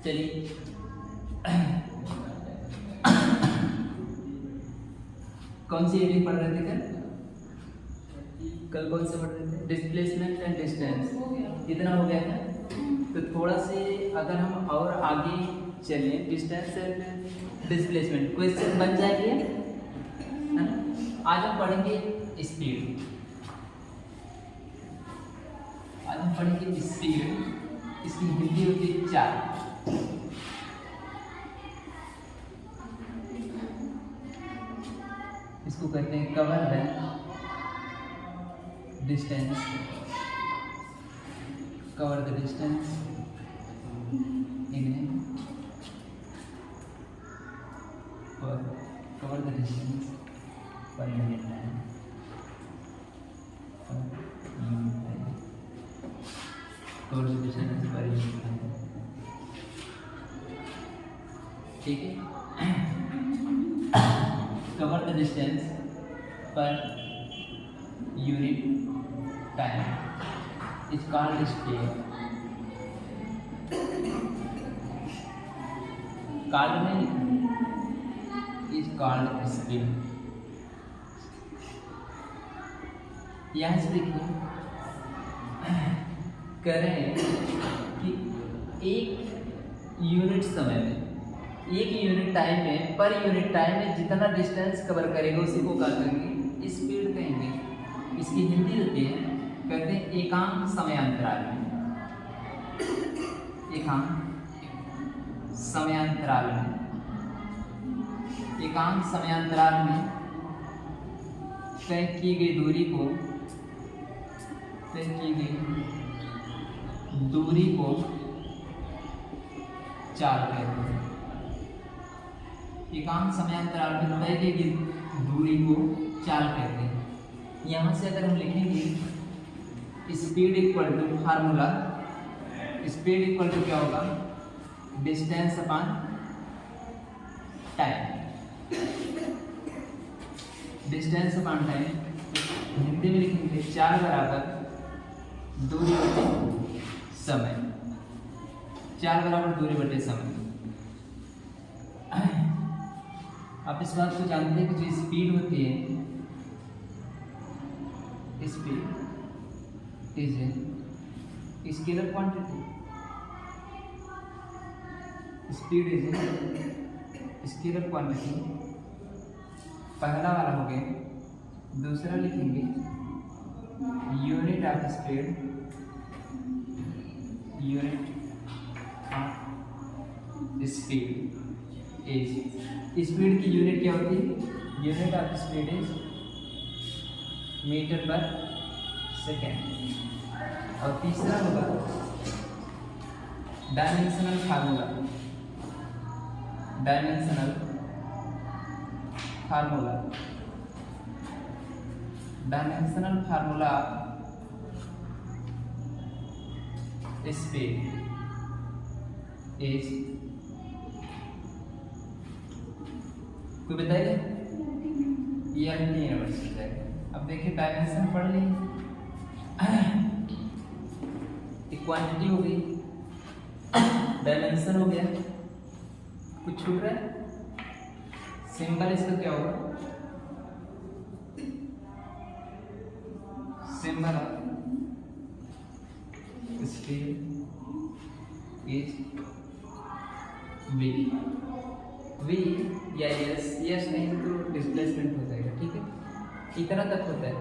चलिए कौन सी हेडिंग पढ़ रहे थे कल कौन से पढ़ रहे थे? Displacement and distance. इतना हो गया था। तो थोड़ा से अगर हम और आगे चलें, डिस्टेंस एंड डिस्प्लेसमेंट क्वेश्चन बन जाएंगे, है ना। आज हम पढ़ेंगे स्पीड। आज हम पढ़ेंगे स्पीड। इसकी हिंदी होती है चाल। इसको कहते हैं cover the distance. Cover the distance in cover the distance per unit time. Cover the distance per unit time. ठीक है। Cover the distance per unit time is called speed. Called में इज कॉल्ड स्पीड। यहाँ से देखिए कह रहे हैं कि एक यूनिट समय में, एक यूनिट टाइम में, पर यूनिट टाइम में जितना डिस्टेंस कवर करेगा उसी को क्या कहेंगे? स्पीड कहेंगे। इसकी हिंदी होती है, कहते हैं एकांक समयांतराल में। एकांक समयांतराल में, एकांक समयांतराल में तय की गई दूरी को, तय की गई दूरी को चाल कहते हैं। एकांक समयांतराल में तय की गई दूरी को चाल कहते हैं। यहाँ से अगर हम लिखेंगे speed equal to formula, speed equal to क्या होगा? Distance upon time. Distance upon time Hindi में लिखेंगे चाल बराबर दूरी बटे समय। चाल बराबर दूरी बटे समय। आप इस बात को जानते हैं कि जो स्पीड होती है, speed is a scalar quantity. Speed is a scalar quantity. पहला वाला हो गया। दूसरा लिखेंगे unit of speed, unit of speed is, speed की यूनिट क्या होती है? Unit of speed is metre per second. और तीसरा होगा dimensional formula. Dimensional formula, dimensional formula speed is, कोई बताइए? ये यूनिवर्सल है। अब देखिए डायमेंशन पढ़ ली, क्वांटिटी हो गई, डायमेंशन हो गया। कुछ छूट रहा है? सिंबल इसका क्या होगा? Symbol of speed is v. V या यस, यस नहीं तो डिस्प्लेसमेंट हो जाएगा। ठीक है, इतना तक होता है।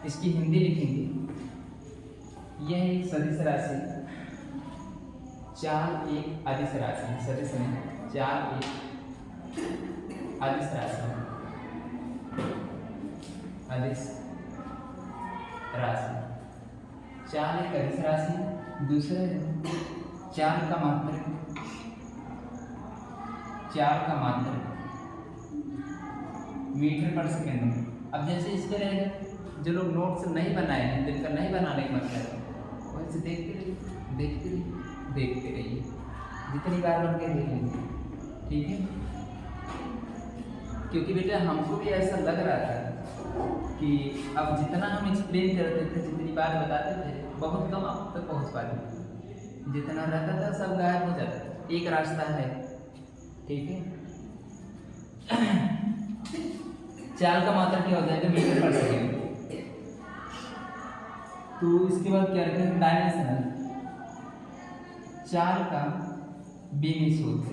इसकी हिंदी लिखेंगे, यह एक सदिश राशि, चाल एक अदिश राशि, सदिश नहीं, चाल एक अदिश राशि, अदिश राशि। चाल एक अदिश राशि। दूसरा चाल का मात्रक, चाल का मात्रक मीटर पर सेकेंड में। अब जैसे इस पे रहेगा, जो लोग नोट्स नहीं बनाए हैं, जिनका नहीं बनाने का मतलब है, वैसे देखते रहिए, देखते रहिए, देखते रहिए, जितनी बार बन के देख लीजिए। ठीक है, क्योंकि बेटा हमको भी ऐसा लग रहा था कि अब जितना हम एक्सप्लेन करते थे, जितनी बात बताते थे, बहुत कम आप तक पहुंच पाते थे। जितना रहता था सब गायब हो जाता था। एक रास्ता है, ठीक है। चाल का मात्रा क्या हो जाएगा, मीटर पर सेकेंड। तो इसके बाद क्या रखेंगे, डायमेंशनल। चाल का बीमी सूत्र,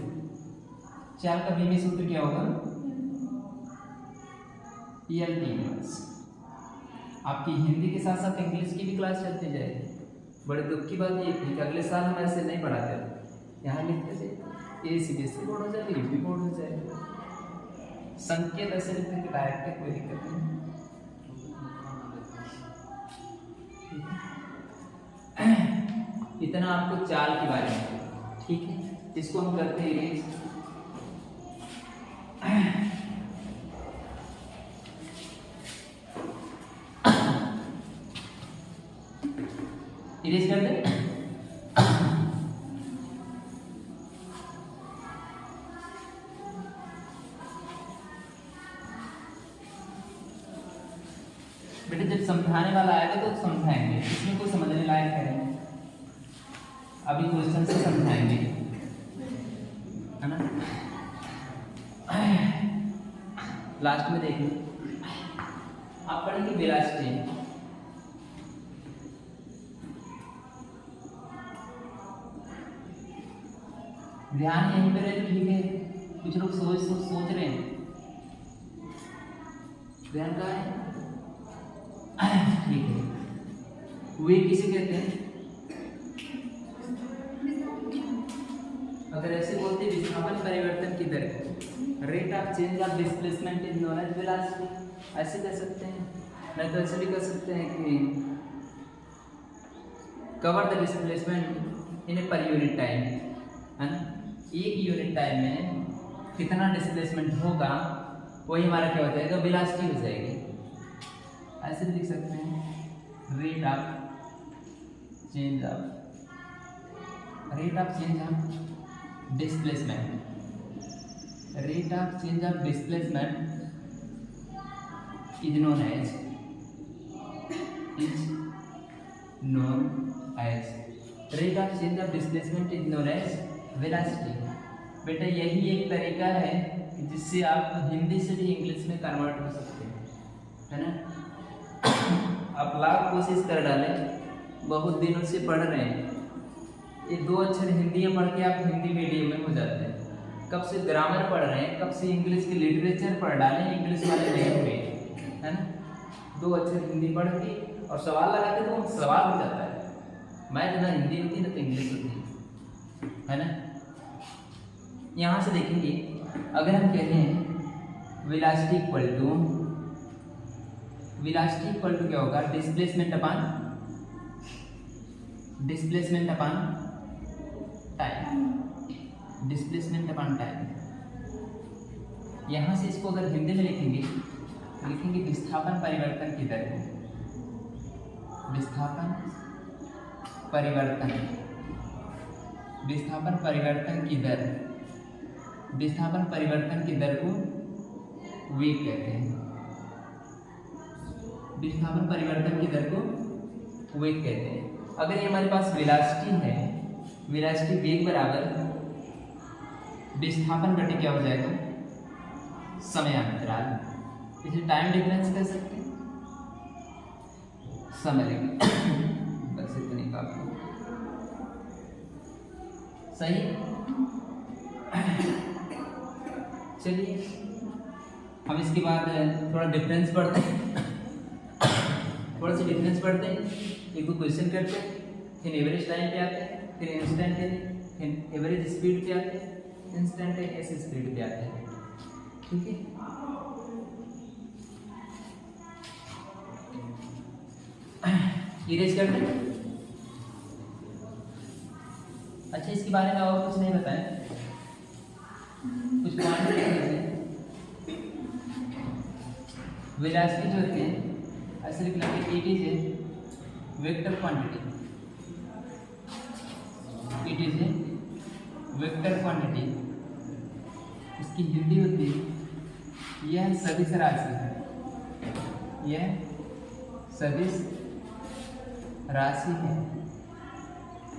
चाल का बीमी सूत्र क्या होगा, ELT। आपकी हिंदी के साथ साथ इंग्लिश की भी क्लास चलती जाएगी। बड़े दुख की बात ये थी कि अगले साल हम ऐसे नहीं पढ़ाते, यहाँ लिखते थे ये CBSE बोर्ड हो जाएगी, UP बोर्ड हो जाएगा, संकेत ऐसे लिखते कि डायरेक्ट है, कोई दिक्कत नहीं। इतना आपको चाल के बारे में, ठीक है। इसको हम करते हैं इरेज। इरेज कर दे। बेटा जब समझाने वाला आएगा तो समझाएंगे, इसमें कोई समझने लायक है, अभी क्वेश्चन से समझाएंगे, है ना। लास्ट में देखिए आप पढ़ेंगे वेलोसिटी। ध्यान यहीं पे रहे, ठीक है। कुछ लोग सोच रहे हैं, ध्यान कहाँ है, ठीक है। वे किसे कहते हैं, अगर ऐसे बोलते विस्थापन परिवर्तन की दर को rate of change of displacement is known as velocity, ऐसे कह सकते हैं। नहीं तो ऐसे भी कह सकते हैं कि cover the displacement in A per unit time, है ना। एक यूनिट टाइम में कितना डिस्प्लेसमेंट होगा वही हमारा क्या हो जाएगा, वेलोसिटी हो जाएगी। ऐसे भी लिख सकते हैं rate of change of displacement, rate of change of displacement is known as rate of change of displacement is known as velocity. बेटा यही एक तरीका है कि जिससे आप हिंदी से भी इंग्लिश में कन्वर्ट हो सकते हैं, है ना। आप लाख कोशिश कर डालें, बहुत दिनों से पढ़ रहे हैं, ये 2 अक्षर हिंदी में पढ़ के आप हिंदी मीडियम में हो जाते हैं। कब से ग्रामर पढ़ रहे हैं, कब से इंग्लिश की लिटरेचर पढ़ डालें, इंग्लिश वाले नहीं हुए, है ना। 2 अक्षर हिंदी पढ़ के और सवाल लगाते तो सवाल हो जाता है। मैथ ना हिंदी होती ना तो इंग्लिश होती है ना। यहाँ से देखेंगे, अगर हम कहते हैं वेलोसिटी इक्वल टू क्या होगा, डिस्प्लेसमेंट अपान टाइम। यहाँ से इसको अगर हिंदी में लिखेंगे विस्थापन परिवर्तन की दर, विस्थापन परिवर्तन की दर को वेग कहते हैं। विस्थापन परिवर्तन की दर को वेग कहते हैं। अगर ये हमारे पास वेलोसिटी है, वेलोसिटी वेग बराबर विस्थापन बटे क्या हो जाएगा, समयांतराल। इसे टाइम डिफरेंस कह सकते हैं, समय लेंगे बस इतनी काफी सही। चलिए हम इसके बाद थोड़ा डिफरेंस पढ़ते हैं, एक दो क्वेश्चन करते हैं, फिर एवरेज टाइम पे आते हैं, फिर एवरेज स्पीड पे आते हैं, इंस्टेंटेनियस स्पीड पे आते हैं, ठीक है। इरेज करते हैं। अच्छा, इसके बारे में और कुछ नहीं बताएं, कुछ क्वांटिटी है। वेलोसिटी जो होती है ऐसे लिख लेंगे, it is a vector quantity, इसकी हिंदी होती है यह सदिश राशि है, यह सदिश राशि है,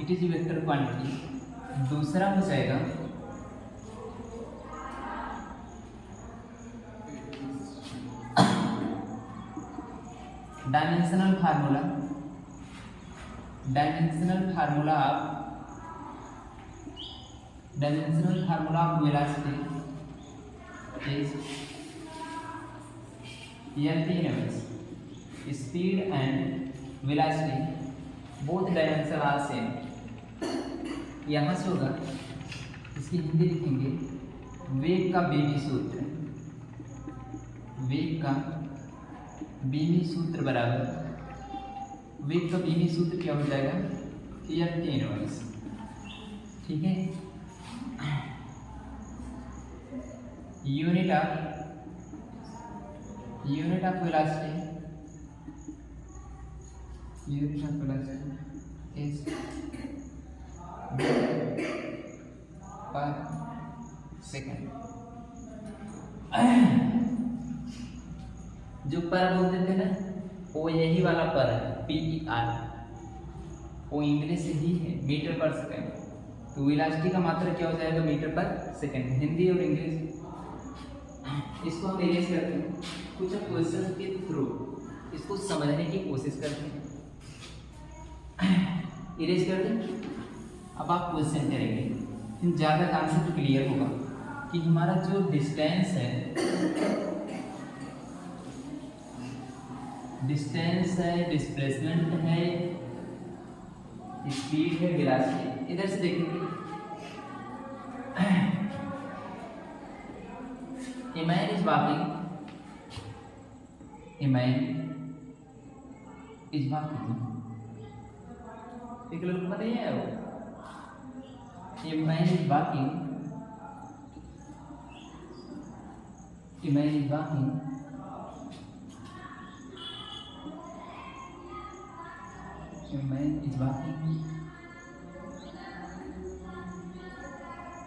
इट इज वेक्टर क्वांटिटी। दूसरा हो जाएगा dimensional formula. Dimensional formula of velocity is LTMS, speed and velocity both dimension are same. यहाँ से होगा, इसकी हिंदी लिखेंगे वेग का बीमी सूत्र। वेग का बीमी सूत्र बराबर, वेग का बीमी सूत्र क्या हो जाएगा, LTMS। ठीक है, यूनिट ऑफ वेलोसिटी इज पर सेकंड। जो पर बोलते थे ना, वो यही वाला पर है, PER। वो इंग्लिश ही है, मीटर पर सेकंड। तो वेलोसिटी का मात्रा क्या हो जाएगा, मीटर पर सेकंड। हिंदी और इंग्लिश इसको हम इरेज करते हैं, कुछ क्वेश्चन के थ्रू इसको समझने की कोशिश करते हैं। इरेज करते हैं। अब आप क्वेश्चन करेंगे, फिर ज़्यादा कॉन्सेप्ट क्लियर होगा कि हमारा जो डिस्टेंस है, डिस्प्लेसमेंट है, स्पीड है, वेलोसिटी। इधर से देखेंगे, A man is walking, एक लोग को बताइए यार, A man is walking, A man is walking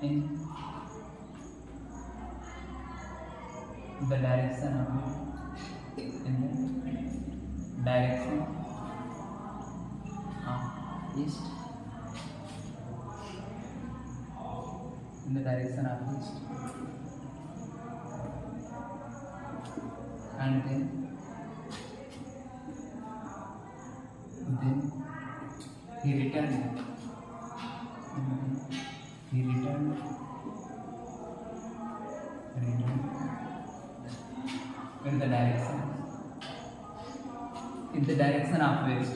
in the direction of east, in the direction of east, and then he returned in the direction of west.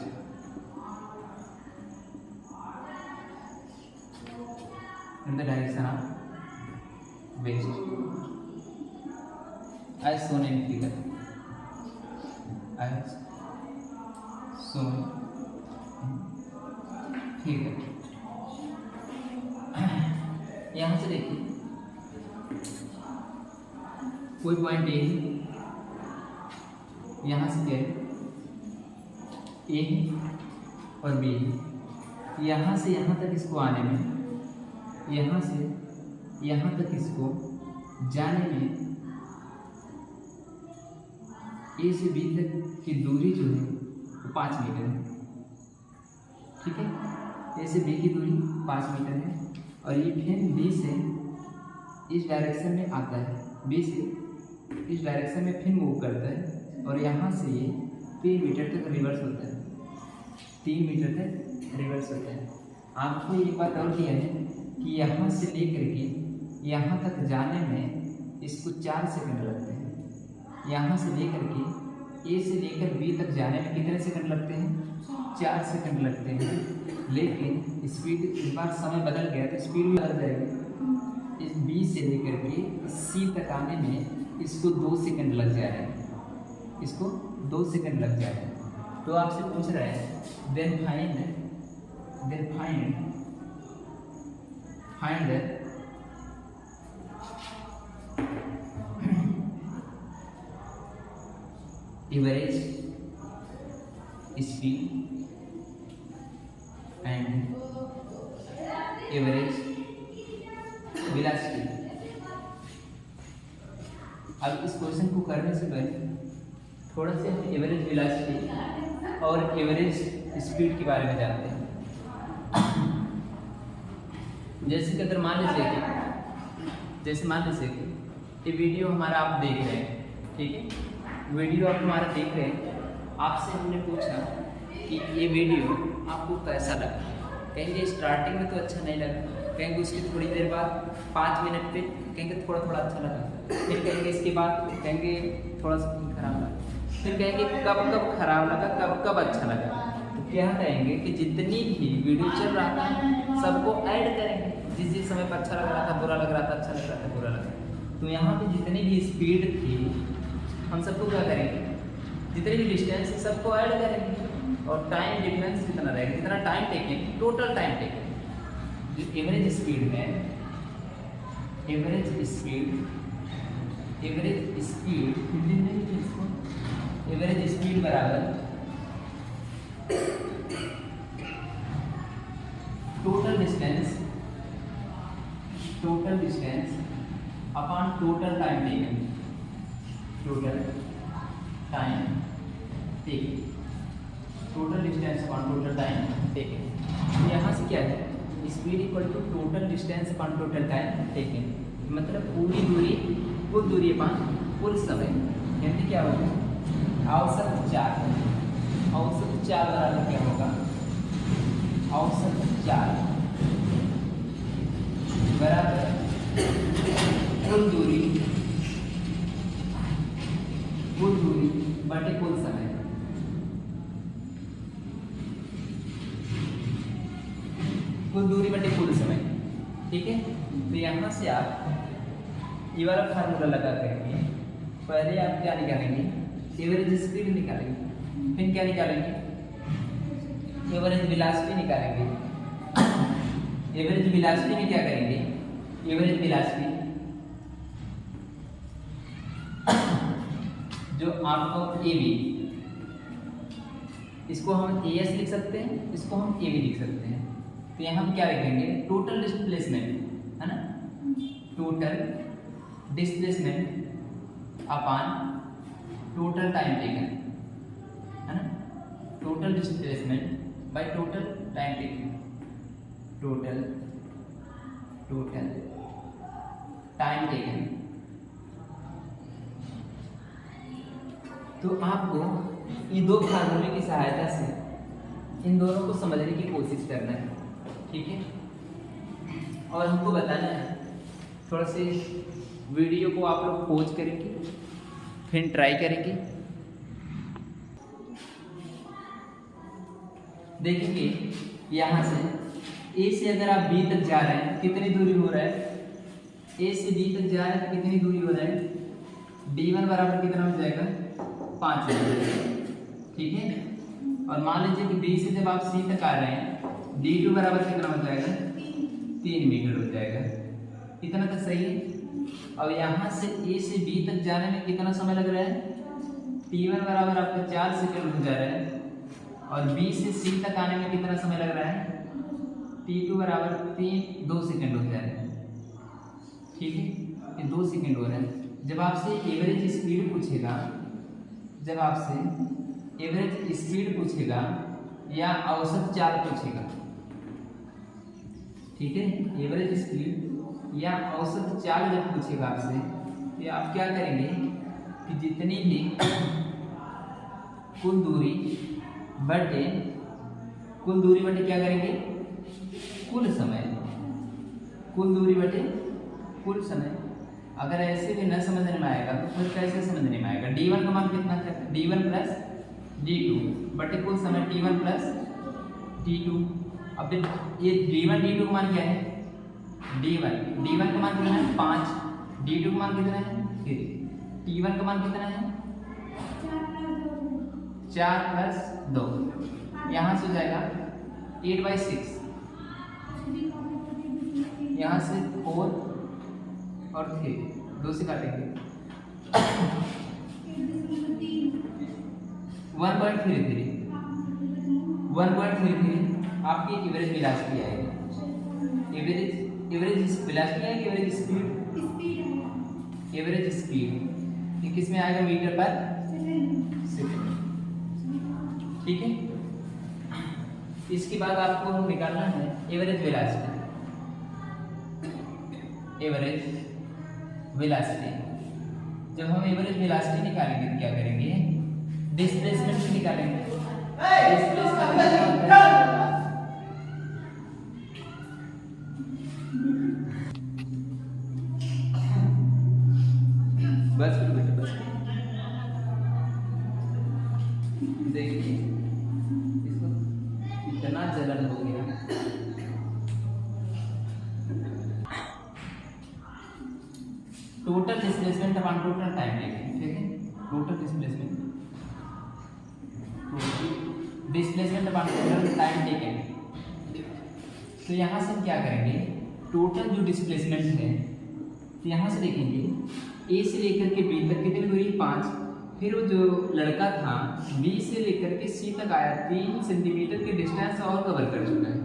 In the direction of west, as shown in figure. As shown in figure. यहाँ से देखिए, कोई point A है, यहाँ से क्या है, ए और बी है। यहाँ से यहाँ तक इसको आने में, यहाँ से यहाँ तक इसको जाने में ए से बी तक की दूरी जो है वो 5 मीटर है। ठीक है, ए से बी की दूरी 5 मीटर है, और ये फिर बी से इस डायरेक्शन में आता है, बी से इस डायरेक्शन में फिर मूव करता है, और यहाँ से ये 3 मीटर तक रिवर्स होता है, 3 मीटर तक रिवर्स होता है। आपको ये बात और दिया है कि यहाँ से लेकर के यहाँ तक जाने में इसको 4 सेकंड लगते हैं। यहाँ से लेकर के ए से लेकर बी तक जाने में कितने सेकंड लगते हैं, 4 सेकंड लगते हैं। लेकिन स्पीड, इस बार समय बदल गया तो स्पीड भी बदल जाएगी। इस बी से लेकर के सी तक आने में इसको 2 सेकंड लग जा रहे हैं, इसको 2 सेकंड लग जा रहे हैं। तो आपसे पूछ रहा है then find the average speed and average velocity। अब इस क्वेश्चन को करने से पहले थोड़ा से हम एवरेज वेलोसिटी और एवरेज स्पीड के बारे में जानते हैं। जैसे कि अगर मान लीजिए कि ये वीडियो हमारा आप देख रहे हैं, ठीक है, वीडियो आप हमारा देख रहे हैं, आपसे हमने पूछा कि ये वीडियो आपको कैसा लगा। कहेंगे स्टार्टिंग में तो अच्छा नहीं लगा, कहेंगे उसके थोड़ी देर बाद 5 मिनट पे कहेंगे थोड़ा थोड़ा अच्छा लगा, फिर कहेंगे इसके बाद कहेंगे थोड़ा सा खराब लगा, फिर कहेंगे कब कब खराब लगा, कब कब अच्छा लगा। तो क्या कहेंगे कि जितनी भी वीडियो चल रहा था सबको ऐड करेंगे, जिस समय पर अच्छा लग रहा था, बुरा लग रहा था, अच्छा लग रहा था, बुरा लग रहा था। तो यहाँ पे जितनी भी स्पीड थी हम सबको क्या करेंगे, जितनी भी डिस्टेंस है सबको ऐड करेंगे और टाइम डिफरेंस कितना रहेगा, जितना time taking, total time taking. जो एवरेज स्पीड है, एवरेज स्पीड बराबर total distance upon total time taken, total distance upon total time taken. यहाँ से क्या है, speed equal to total distance upon total time taken, मतलब पूरी दूरी, कुल दूरी अपॉन कुल समय, यानी क्या होगा, औसत चाल बराबर क्या होगा, औसत चाल बराबर कुल दूरी बटे कुल समय। कुल दूरी बटे कुल समय, ठीक है। तो यहाँ से आप ये वाला फार्मूला लगा करके पहले आप क्या निकालेंगे, एवरेज स्पीड निकालेंगे, फिर क्या निकालेंगे, एवरेज वेलोसिटी निकालेंगे। एवरेज वेलोसिटी में क्या करेंगे, एवरेज वेलोसिटी जो आपको AB, इसको हम AS लिख सकते हैं, इसको हम AB लिख सकते हैं। तो यहाँ हम क्या लिखेंगे, टोटल डिस्प्लेसमेंट है ना, total displacement upon total time taken, है ना, total displacement by total time taken, total time taken. तो आपको ये दो फार्मूले की सहायता से इन दोनों को समझने की कोशिश करना है, ठीक है। और हमको बताना है, थोड़ा से वीडियो को आप लोग पॉज करेंगे, फिर ट्राई करेंगे, देखेंगे यहाँ से A से अगर आप B तक जा रहे हैं कितनी दूरी हो रहा है, A से B तक जा रहे हैं तो कितनी दूरी हो रहा है, D1 बराबर कितना हो जाएगा, 5 मीटर, ठीक है। और मान लीजिए कि B से जब आप C तक आ रहे हैं, D2 बराबर कितना हो जाएगा, 3 मीटर हो जाएगा, इतना तक सही है। अब यहाँ से A से B तक जाने में कितना समय लग रहा है, T1 बराबर आपका 4 सेकंड हो जा रहा है, और B से C तक आने में कितना समय लग रहा है, T2 बराबर 2 सेकंड हो जा रहा है, ठीक है, ये 2 सेकंड हो रहा है। जब आपसे एवरेज स्पीड पूछेगा, जब आपसे एवरेज स्पीड पूछेगा या औसत चाल पूछेगा, ठीक है, एवरेज स्पीड या औसत चाल जब पूछेगा आपसे, तो आप क्या करेंगे कि जितनी भी कुल दूरी बटे क्या करेंगे, कुल समय, कुल दूरी बटे कुल समय। अगर ऐसे भी न समझने में आएगा तो फिर कैसे समझने में आएगा, D1 का मान कितना है, D1 प्लस D2 बटे कुल समय T1 प्लस T2। अब ये D1 D2 का मान क्या है, D1 का मान कितना है, 5, D2 का मान कितना है, 3, T1 का मान कितना है, 4 प्लस 2, यहाँ से हो जाएगा 8/6, यहाँ से 4 और 3, 2 से काटेंगे 1.33 आपकी एवरेज वेलोसिटी आएगी। एवरेज वेलोसिटी है कि एवरेज स्पीड, एवरेज स्पीड ये किस में आएगा, मीटर पर सेकेंड। ठीक है, इसके बाद आपको निकालना है एवरेज वेलोसिटी। एवरेज वेलोसिटी, जब हम एवरेज वेलोसिटी निकालेंगे तो क्या करेंगे, डिस्प्लेसमेंट निकालेंगे। डिस्प्लेसमेंट बस बेटा बस, देखिए इसको इतना जलन हो गया। Total displacement upon total time लेंगे। ठीक है, total displacement upon total time taken. तो यहाँ से हम क्या करेंगे, टोटल जो डिस्प्लेसमेंट है, तो यहाँ से देखेंगे ए से लेकर के बी तक कितनी दूरी, 5। फिर वो जो लड़का था बी से लेकर के सी तक आया, 3 सेंटीमीटर के डिस्टेंस और कवर कर चुका है,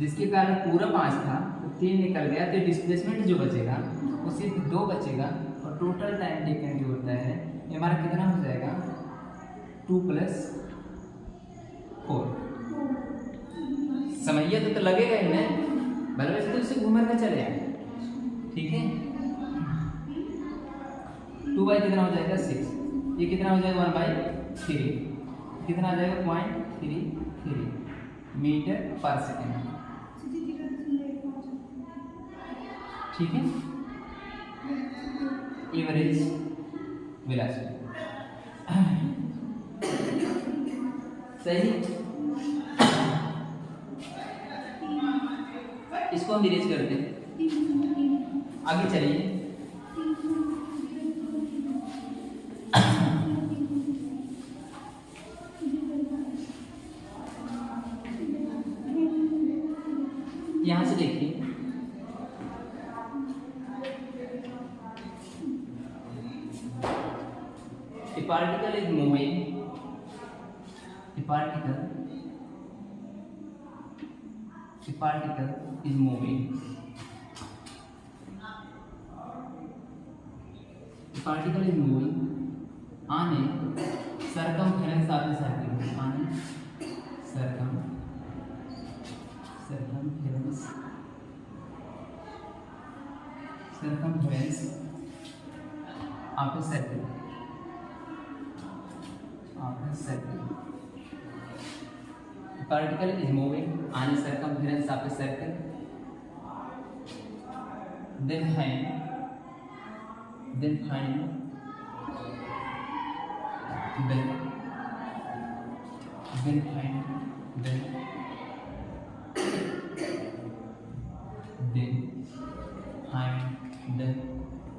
जिसके कारण पूरा 5 था तो 3 निकल गया। तो डिस्प्लेसमेंट जो बचेगा वो सिर्फ 2 बचेगा, और टोटल टाइम टेकन जो होता है ये हमारा कितना हो जाएगा, 2 + 4। समझिए तो लगेगा ही नहीं, भले वैसे तो उससे घूमर का चले आए। ठीक है, 2 बाई कितना हो जाएगा 6, ये कितना हो जाएगा 1/3, कितना आ जाएगा 0.33 मीटर पर सेकेंड। ठीक है, एवरेज वेलोसिटी सही। इसको हम इरेज करते हैं, आगे चलिए। यहां से देखिए, a particle is moving, a particle is moving, a particle is moving on a circumference of the circle, on a circumference of a circle, A particle is moving on a circumference of a circle. Then find the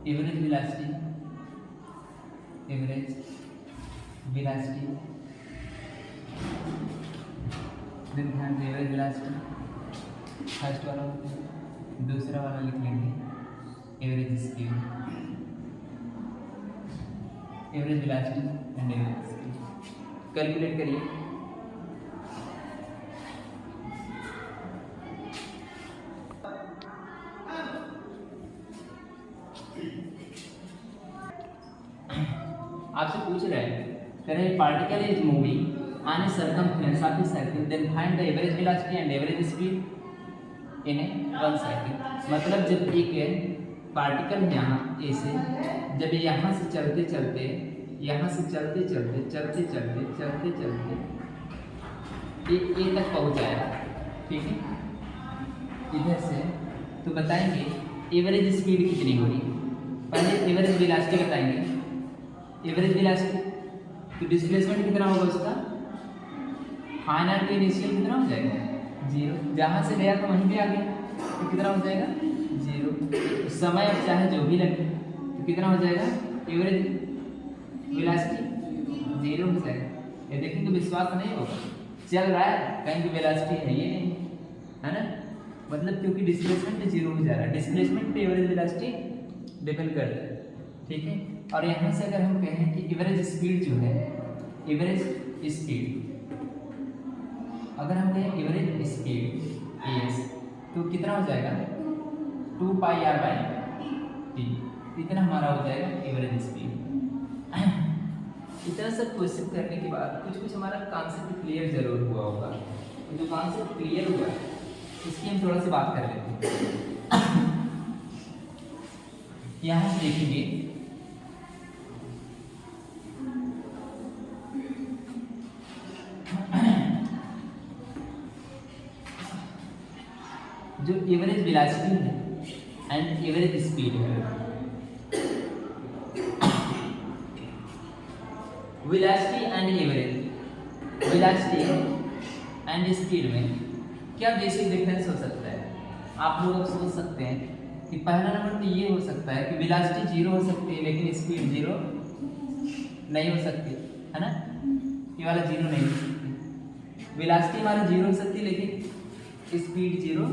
average velocity. Then find the average velocity. First वाला, दूसरा वाला लिख लेंगे average speed, average velocity and average speed. Calculate करिए। आपसे पूछ रहे हैं, कह रहे particle is moving on a circumference of a circle, then find the average velocity and average speed in a one cycle। मतलब जब एक पार्टिकल यहाँ ए से, जब यहाँ से चलते चलते ए तक पहुँच जाएगा, ठीक है, इधर से, तो बताएंगे एवरेज स्पीड कितनी होगी। पहले एवरेज वेलोसिटी बताएंगे, एवरेज वेलोसिटी तो डिस्प्लेसमेंट कितना होगा उसका, फाइनल टू इनिशियल कितना हो जाएगा 0, जहाँ से गया तो वहीं पे आ गया तो कितना हो जाएगा 0। तो समय अब चाहे जो भी लगे तो कितना हो जाएगा, एवरेज वेलोसिटी 0 हो जाएगा। ये देखेंगे तो विश्वास नहीं होगा, चल रहा है कहीं की वेलोसिटी है ये नहीं है ना, मतलब क्योंकि डिस्प्लेसमेंट 0 हो जा रहा है, डिस्प्लेसमेंट पे एवरेज वेलोसिटी डिपेंड करता है, ठीक है। और यहाँ से अगर हम कहें कि एवरेज स्पीड जो है, एवरेज स्पीड अगर हम कहें एवरेज स्पीड एस, तो कितना हो जाएगा 2πr/t, इतना हमारा हो जाएगा एवरेज स्पीड। इतना सब क्वेश्चन करने के बाद कुछ कुछ हमारा कॉन्सेप्ट क्लियर जरूर हुआ होगा। तो जो कॉन्सेप्ट क्लियर हुआ इसकी हम थोड़ा सी बात कर लेते हैं। यहाँ से देखेंगे जो एवरेज वेलोसिटी है एंड एवरेज स्पीड है। Velocity and average, velocity and speed में क्या बेसिक डिफरेंस हो सकता है? आप लोग अब सोच सकते हैं कि पहला नंबर तो ये हो सकता है कि वेलोसिटी जीरो हो सकती है लेकिन स्पीड जीरो नहीं हो सकती, है ना? ये वाला जीरो नहीं हो सकती। वेलोसिटी हमारा जीरो हो सकती है लेकिन स्पीड जीरो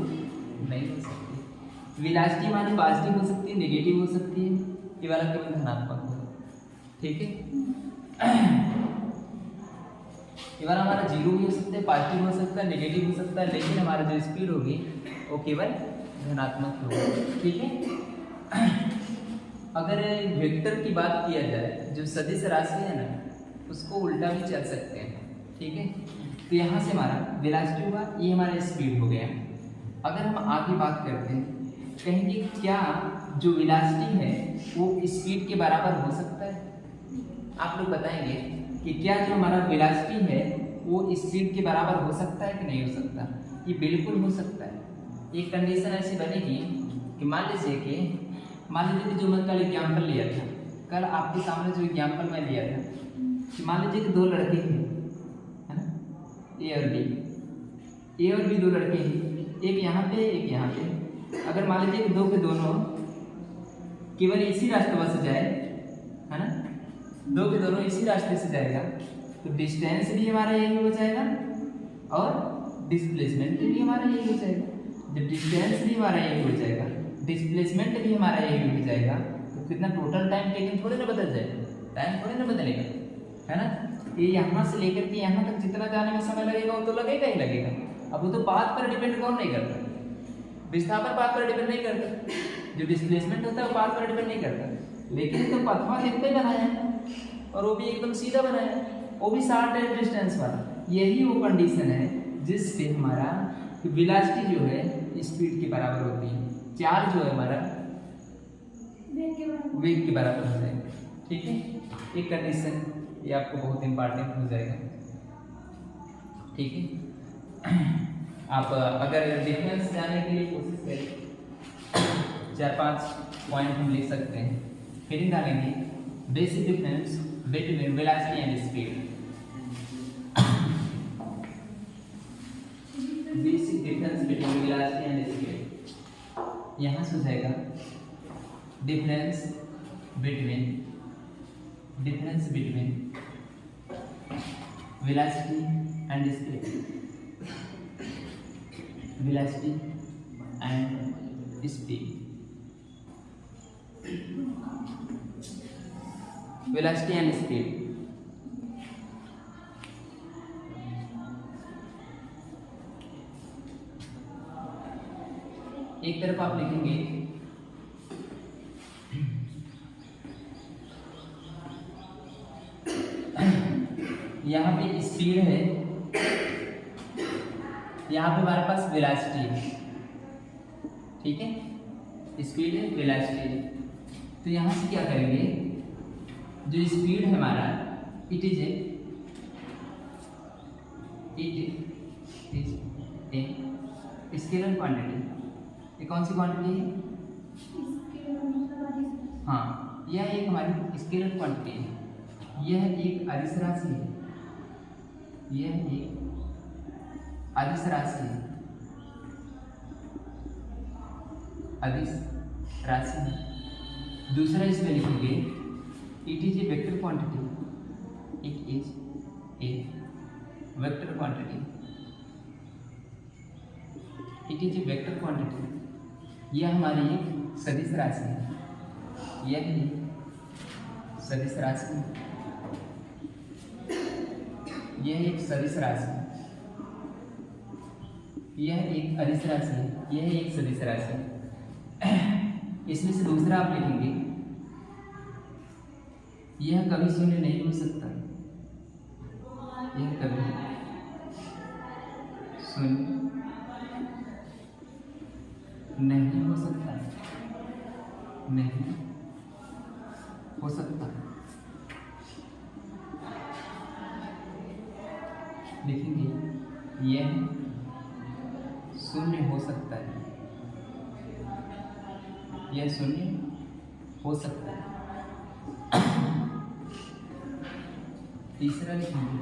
नहीं हो सकती। वेलोसिटी हमारी पॉजिटिव हो सकती है, नेगेटिव हो सकती है, ये वाला केवल धनात्मक होगा, ठीक है? ये वाला हमारा जीरो भी हो सकता है, पॉजिटिव हो सकता है, नेगेटिव हो सकता है, लेकिन हमारा जो स्पीड होगी वो केवल धनात्मक होगा, ठीक है? अगर वेक्टर की बात किया जाए, जो सदिश राशि है ना, उसको उल्टा भी चल सकते हैं, ठीक है? तो यहाँ से हमारा वेलोसिटी हुआ, ये हमारा स्पीड हो गया। अगर हम आगे बात करते हैं, कहेंगे क्या जो वेलोसिटी है वो स्पीड के बराबर हो सकता है? आप लोग बताएंगे कि क्या जो हमारा वेलोसिटी है वो स्पीड के बराबर हो सकता है कि नहीं हो सकता? ये बिल्कुल हो सकता है। एक कंडीशन ऐसी बनेगी कि मान लीजिए कि जो मैं कल एग्जाम्पल लिया था, कल आपके सामने जो एग्जाम्पल मैं लिया था कि मान लीजिए कि दो लड़के हैं, है ना, ए और बी दो लड़के हैं, एक यहाँ पे एक यहाँ पे। अगर मान लीजिए कि दो के दोनों केवल इसी रास्ते से जाए, है ना, दो के दोनों इसी रास्ते से जाएगा तो डिस्टेंस भी हमारा यही हो जाएगा और डिस्प्लेसमेंट भी हमारा यही हो जाएगा। जब डिस्टेंस भी हमारा यही हो जाएगा, डिस्प्लेसमेंट भी हमारा यही हो जाएगा, तो कितना टोटल टाइम टेकन थोड़े ना बदल जाएगा, टाइम थोड़े ना बदलेगा, है ना? ये यहाँ से लेकर के यहाँ तक जितना जाने में समय लगेगा वो तो लगेगा ही लगेगा। अब वो तो पाथ पर डिपेंड कौन नहीं करता, विस्थापन पाथ पर डिपेंड नहीं करता, जो डिस्प्लेसमेंट होता है वो पाथ पर डिपेंड नहीं करता, लेकिन तो पथवा इतना ही बनाया है और वो भी एकदम सीधा बनाया है, वो भी शॉर्ट डिस्टेंस वाला। यही वो कंडीशन है जिससे हमारा वेलोसिटी जो है स्पीड के बराबर होती है, चार्ज जो है हमारा वेग के बराबर हो जाएगा, ठीक है? एक कंडीशन ये आपको बहुत इंपॉर्टेंट हो जाएगा, ठीक है? आप अगर डिफरेंस जानने के लिए कोशिश करें, 4-5 पॉइंट हम लिख सकते हैं। फिर डालेंगे basic difference between velocity and speed. Basic difference between velocity and speed, यहाँ से हो जाएगा difference between velocity and speed, velocity and speed, velocity and speed. एक तरफ आप लिखेंगे यहाँ पे स्पीड है, यहाँ पे हमारे पास वेलोसिटी है, ठीक है? स्पीड है, वेलोसिटी है, तो यहाँ से क्या करेंगे, जो स्पीड है हमारा it is a scalar quantity. ये कौन सी क्वांटिटी है? हाँ, यह एक हमारी स्केलर क्वांटिटी है, यह एक अदिश राशि है, यह एक अदिश राशि है, अदिश राशि है। दूसरा इसमें लिखेंगे it is a vector quantity, it is a vector quantity, it is a vector quantity. यह हमारी एक सदिश राशि है, यह एक सदिश राशि है, यह एक सदिश राशि है, यह एक अदिश राशि है, यह एक सदिश राशि है। इसमें से दूसरा आप लिखेंगे यह कभी शून्य नहीं हो सकता, शून्य नहीं हो सकता, नहीं हो सकता। लिखेंगे यह शून्य हो सकता है, यह शून्य हो सकता है। तीसरा लिखेंगे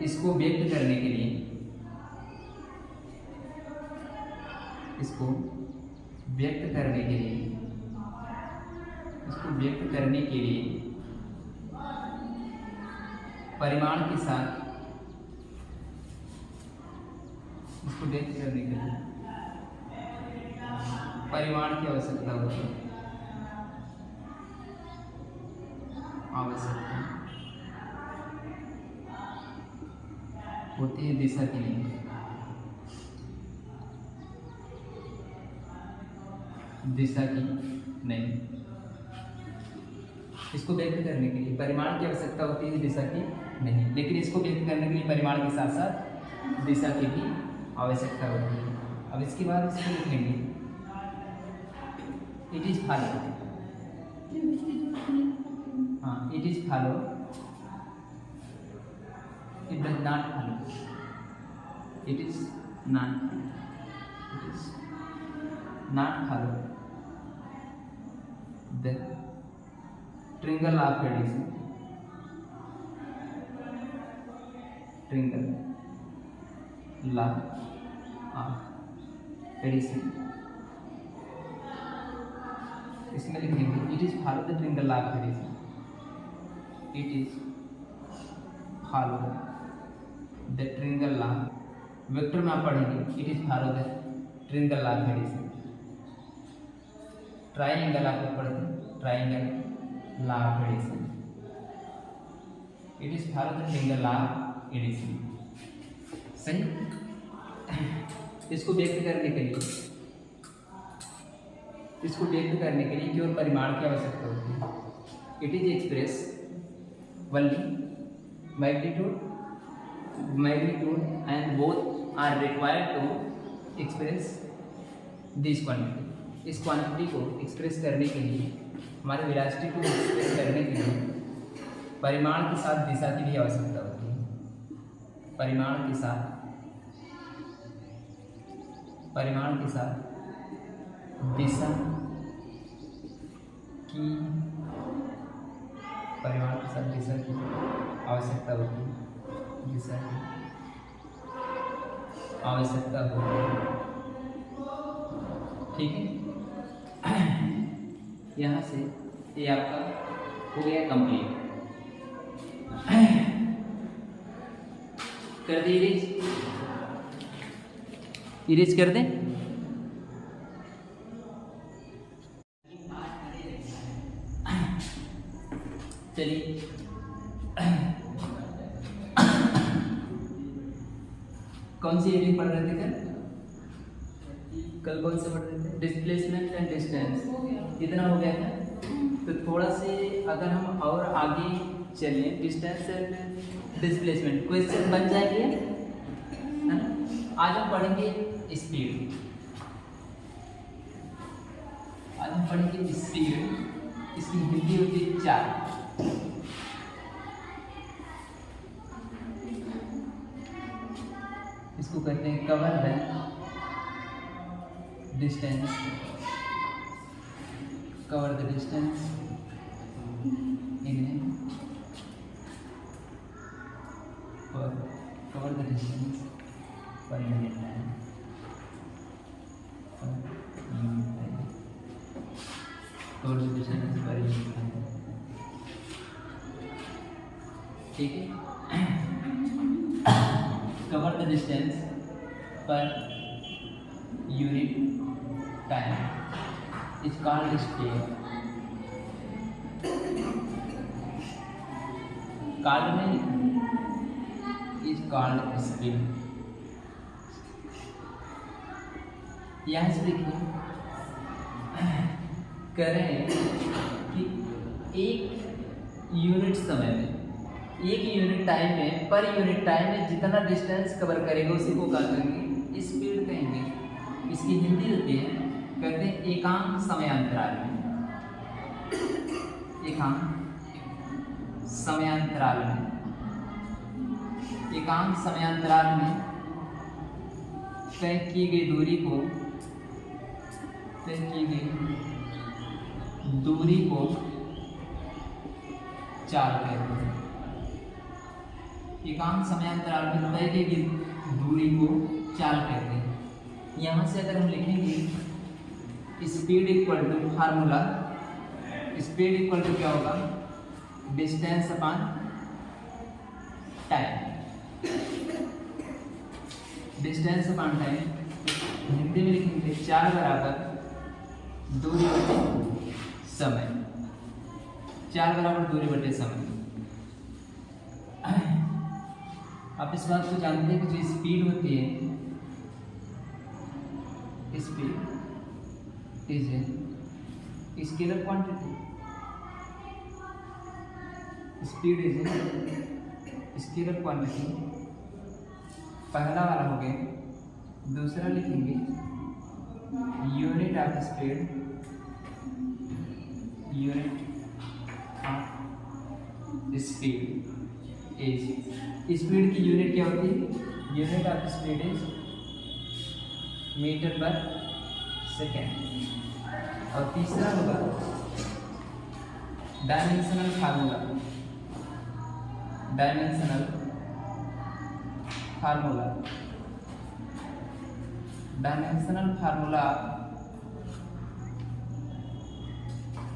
इसको व्यक्त करने के लिए, इसको व्यक्त करने के लिए, इसको व्यक्त करने के लिए परिमाण के साथ, इसको व्यक्त करने के लिए परिमाण की आवश्यकता होती है, आवश्यकता होती है दिशा के लिए, दिशा की नहीं। इसको व्यक्त करने के लिए परिमाण की आवश्यकता होती है, दिशा की नहीं, लेकिन इसको व्यक्त करने के लिए परिमाण के साथ साथ दिशा की भी आवश्यकता होती है। अब इसके बाद इसको लिखेंगे इट इज फॉलो, हाँ it is follow, it does not follow, it is not, it is not follow the triangle of addition, triangle law of addition. इसमें लिखेंगे it is follow the triangle law of addition, it is follow the triangle law, vector में आप पढ़ेंगे it is follow the triangle law of addition. Triangle आप पढ़ते हैं, triangle law of addition, it is follow the triangle law of addition. सही। इसको व्यक्त करने के लिए, इसको व्यक्त करने के लिए केवल परिमाण की आवश्यकता होती है। It is express only magnitude and both are required to express this quantity. इस क्वांटिटी को एक्सप्रेस करने के लिए, हमारे वेलोसिटी को एक्सप्रेस करने के लिए परिमाण के साथ दिशा की भी आवश्यकता होती है। परिमाण के साथ, परिमाण के साथ दिशा की, परिमाण के साथ दिशा की आवश्यकता होती है, दिशा की आवश्यकता होती है। ठीक है, यहाँ से ये आपका हो गया कंप्लीट। कर दे इरेज, इरेज कर दें। चलिए कौन सी रीडिंग पढ़ रहे थे कल कौन से पढ़ रहे थे? Displacement and distance. कितना हो गया था? तो थोड़ा से अगर हम और आगे चलें, डिस्टेंस एंड डिस्प्लेसमेंट क्वेश्चन बन जाएंगे, है ना। आज हम पढ़ेंगे स्पीड, आज हम पढ़ेंगे स्पीड। इसकी हिंदी होती है चाल। इसको कहते हैं cover the distance, cover the distance in cover the distance per unit time, cover the distance per unit time। ठीक है, cover the distance per unit time is called scale। called में is called speed। यहाँ से देखिए कह रहे हैं कि एक यूनिट समय में, एक यूनिट टाइम में, पर यूनिट टाइम में जितना डिस्टेंस कवर करेगा उसी को क्या कहेंगे? स्पीड कहेंगे। इसकी हिंदी होती है, कहते हैं एकांक समयांतराल में। एकांक समयांतराल में, एकांक समयांतराल में तय की गई दूरी को, तय की गई दूरी को चाल कहते हैं। एकांक समयांतराल में तय की गई दूरी को चाल कहते हैं। यहाँ से अगर हम लिखेंगे speed equal to formula, speed equal to क्या होगा? Distance upon time, distance upon time. Hindi में लिखेंगे चाल बराबर दूरी बटे समय, चाल बराबर दूरी बटे समय। आप इस बात को जानते हैं कि जो स्पीड होती है, speed is a scalar quantity, speed is a scalar quantity. पहला वाला हो गया। दूसरा लिखेंगे unit of speed, unit of speed is, speed की यूनिट क्या होती है? Unit of speed is metre per second. और तीसरा होगा dimensional formula, dimensional formula, dimensional formula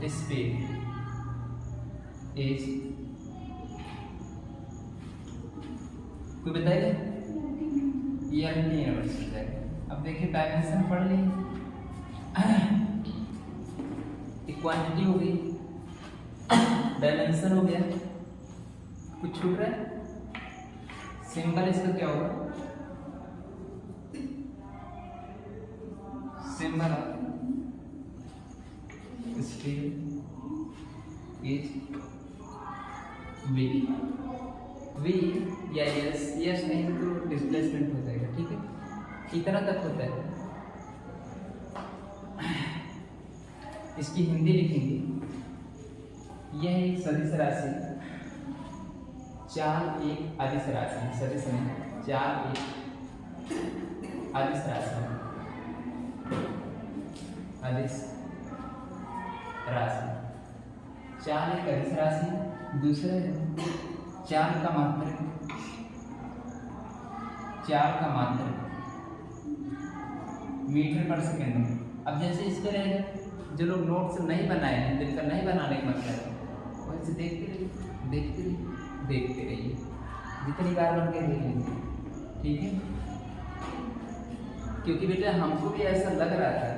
speed is, कोई बताइए? ये अपनी यूनिवर्सिटी जाएगा। अब देखिए डायमेंशन पढ़ ली, क्वांटिटी हो गई, डायमेंशन हो गया, कुछ छूट रहा है? सिंबल इसका क्या होगा? Symbol of speed is v. V या यस, यस नहीं तो डिस्प्लेसमेंट हो जाएगा। ठीक है, इतना तक होता है। इसकी हिंदी लिखेंगे, यह एक सदिश राशि, चाल एक अदिश राशि, सदिश नहीं, चाल एक अदिश राशि, अदिश राशि, चाल एक अदिश राशि। दूसरा है चाल का मात्रक, चाल का मात्रक मीटर पर सेकेंड। अब जैसे इस पर रहेगा, जो लोग नोट्स नहीं बनाए हैं, जिनका नहीं बनाने का मतलब है, वैसे देखते रहिए, देखते रहिए, देखते रहिए, जितनी बार बन के देख लीजिए। ठीक है, क्योंकि बेटा हमको भी ऐसा लग रहा था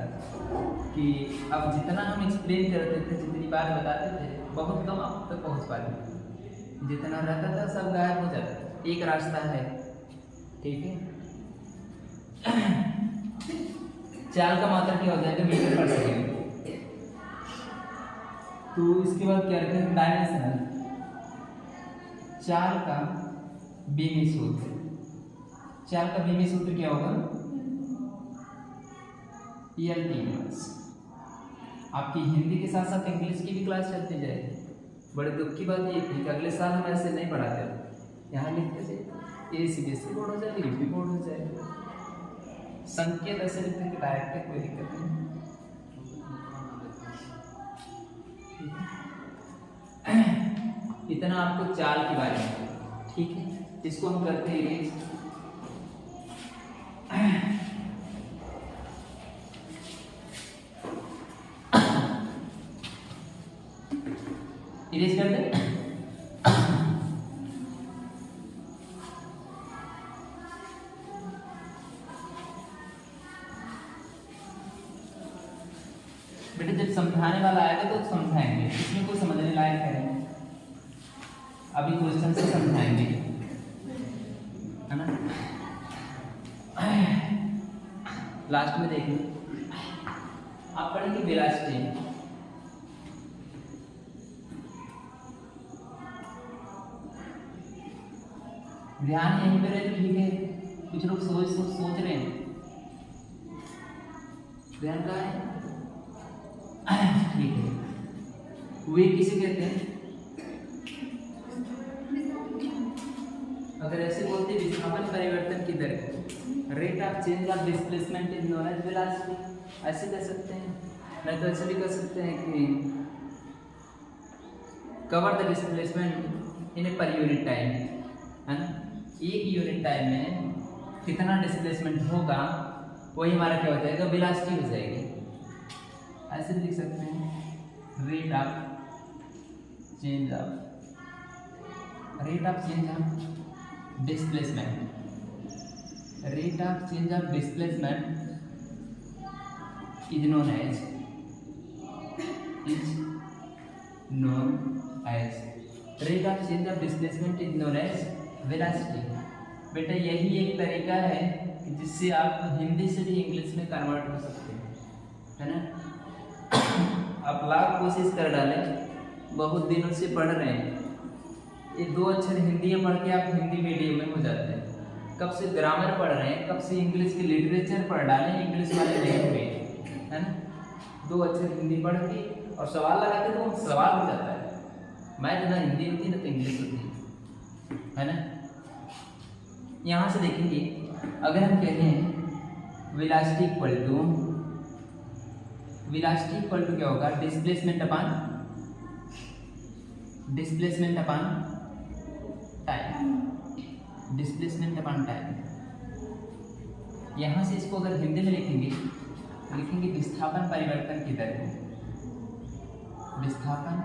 कि अब जितना हम एक्सप्लेन करते थे, जितनी बार बताते थे, बहुत कम आप तक पहुँच पाते थे। जितना रहता था सब गायब हो जाता। एक रास्ता है, ठीक है। चाल का मात्रा क्या हो जाएगा? Metre per second. तो इसके बाद क्या रखते हैं? डायमेंशनल, चाल का बीमी सूत्र। चाल का बीमी सूत्र क्या होगा? ELT। आपकी हिंदी के साथ साथ इंग्लिश की भी क्लास चलती जाएगी। बड़े दुख की बात ये थी कि अगले साल हम ऐसे नहीं पढ़ाते, यहाँ लिखते थे CBSE बोर्ड हो जाए, UP बोर्ड हो जाए, संकेत ऐसे लिखते कि डायरेक्ट, कोई दिक्कत नहीं। इतना आपको चाल के बारे में, ठीक है। इसको हम करते हैं इरेज। इरेज कर दे। बेटा जब समझाने वाला आएगा तो समझाएंगे, इसमें कोई समझने लायक है नहीं। अभी क्वेश्चन से समझाएंगे, है ना। लास्ट में देखिए, आप पढ़ेंगे वेलोसिटी, ध्यान यहीं पे रहे तो ठीक है, कुछ लोग सोच रहे हैं ध्यान कहाँ है। ठीक है, वे किसे कहते हैं? अगर ऐसे बोलते विस्थापन परिवर्तन की दर को rate of change of displacement is known as velocity, ऐसे कह सकते हैं। नहीं तो ऐसे भी कह सकते हैं कि cover the displacement in A per unit time, है ना, एक यूनिट टाइम में कितना डिस्प्लेसमेंट होगा वही हमारा क्या हो जाएगा, वेलोसिटी हो जाएगी। ऐसे भी लिख सकते हैं rate of change of displacement, rate of change of displacement is known as rate of change of displacement is known as velocity. बेटा यही एक तरीका है जिससे आप हिंदी से भी इंग्लिश में कन्वर्ट हो सकते हैं, है ना। आप लाख कोशिश कर डालें, बहुत दिनों से पढ़ रहे हैं, ये 2 अक्षर हिंदी में पढ़ के आप हिंदी मीडियम में हो जाते हैं। कब से ग्रामर पढ़ रहे हैं, कब से इंग्लिश की लिटरेचर पढ़ डालें, इंग्लिश वाले नहीं हुए, है ना। 2 अक्षर हिंदी पढ़ के और सवाल लगाते तो सवाल हो जाता है। मैथ ना हिंदी होती ना तो इंग्लिश होती है ना। यहाँ से देखेंगे, अगर हम कहते हैं वेलोसिटी इक्वल टू क्या होगा, डिस्प्लेसमेंट अपान टाइम। यहाँ से इसको अगर हिंदी में लिखेंगे विस्थापन परिवर्तन की दर, विस्थापन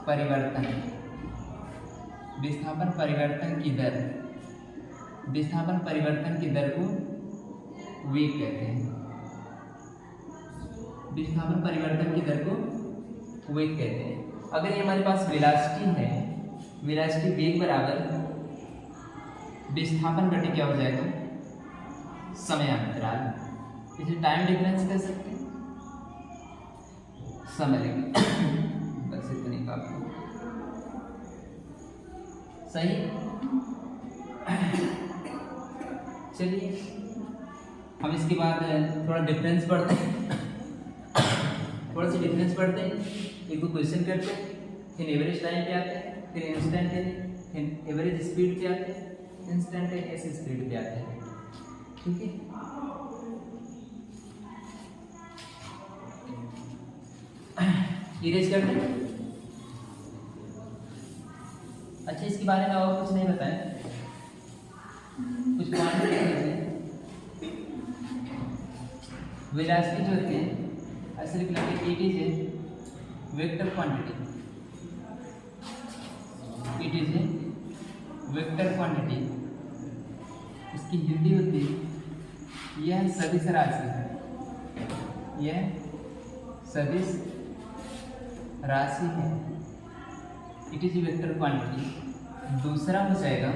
परिवर्तन की दर को वेग कहते हैं। विस्थापन परिवर्तन की दर को वेग कहते हैं। अगर ये हमारे पास वेलोसिटी है, वेलोसिटी वेग बराबर विस्थापन बटे क्या हो जाएगा, समय अंतराल। इसे टाइम डिफरेंस कह सकते हैं, समय लेंगे बस इतने काफी सही। चलिए हम इसके बाद थोड़ा डिफरेंस पढ़ते हैं, एक दो क्वेश्चन करते हैं, फिर एवरेज टाइम पे आते हैं, फिर इंस्टेंटेनियस, फिर एवरेज स्पीड पे आते हैं, इंस्टेंटेनियस स्पीड पे आते हैं। ठीक है, इरेज करते हैं। अच्छा, इसके बारे में और कुछ नहीं बताएं, कुछ क्वांटिटी हैं। वेलोसिटी जो होती है ऐसे लिख लेंगे, it is a vector quantity, इसकी हिंदी होती है यह सदिश राशि है, it is a vector quantity. दूसरा हो जाएगा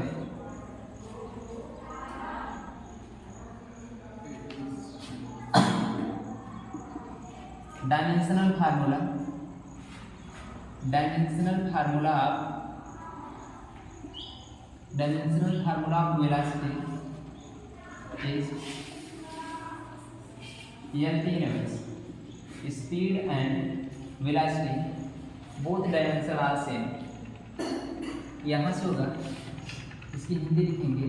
dimensional formula of velocity is speed and velocity both dimension are same. यहाँ से होगा, इसकी हिंदी लिखेंगे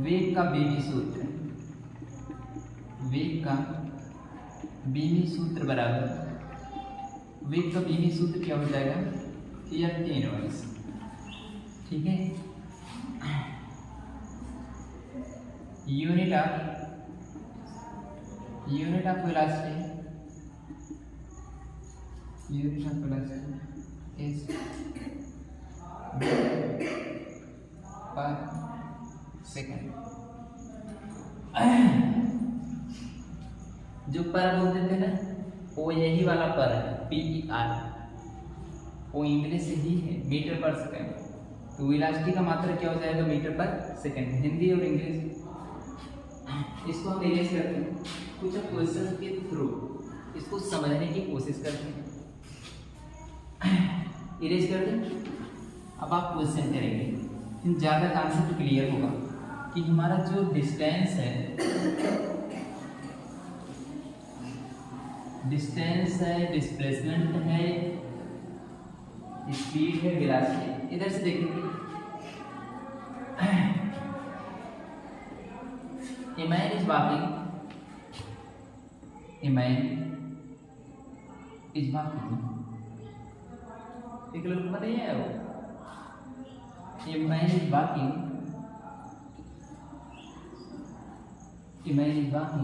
वेग का बीमी सूत्र बराबर, वेग का बीमी सूत्र क्या हो जाएगा, F इनवर्स। ठीक है, यूनिट ऑफ वेलोसिटी इज पर सेकंड। जो पर बोलते थे ना, वो यही वाला पर है, PER, वो इंग्लिश ही है, मीटर पर सेकंड। तो वेलोसिटी का मात्रा क्या हो जाएगा, मीटर पर सेकंड, हिंदी और इंग्लिश। इसको हम इरेज करते हैं, कुछ क्वेश्चन के थ्रू इसको समझने की कोशिश करते हैं। इरेज कर दें। अब आप क्वेश्चन करेंगे, ज़्यादा कॉन्सेप्ट क्लियर होगा कि हमारा जो डिस्टेंस है, डिस्प्लेसमेंट है, स्पीड है, वेलोसिटी। इधर से देखेंगे A man is walking, एक लोग पता ही है वो, A man is walking, A man is walking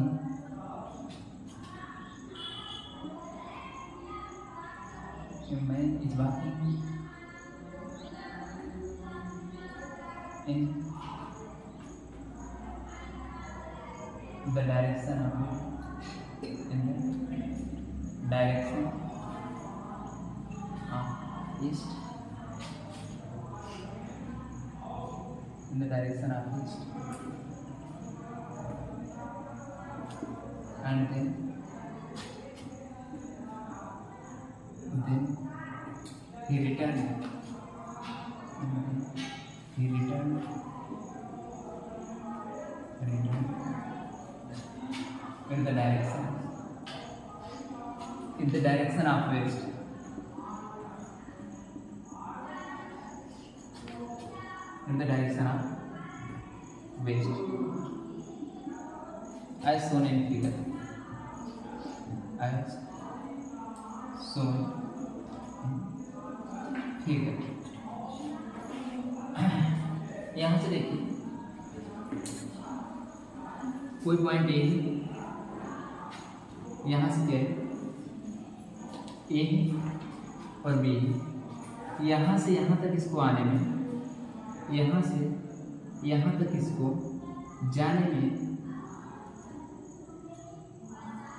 in the direction of east, in the direction of east, and then he returned in the direction of west. In the direction of west, as shown in figure. As shown in figure. यहाँ से देखिए कोई point A है, यहाँ से क्या है, ए और बी है। यहाँ से यहाँ तक इसको आने में, यहाँ से यहाँ तक इसको जाने में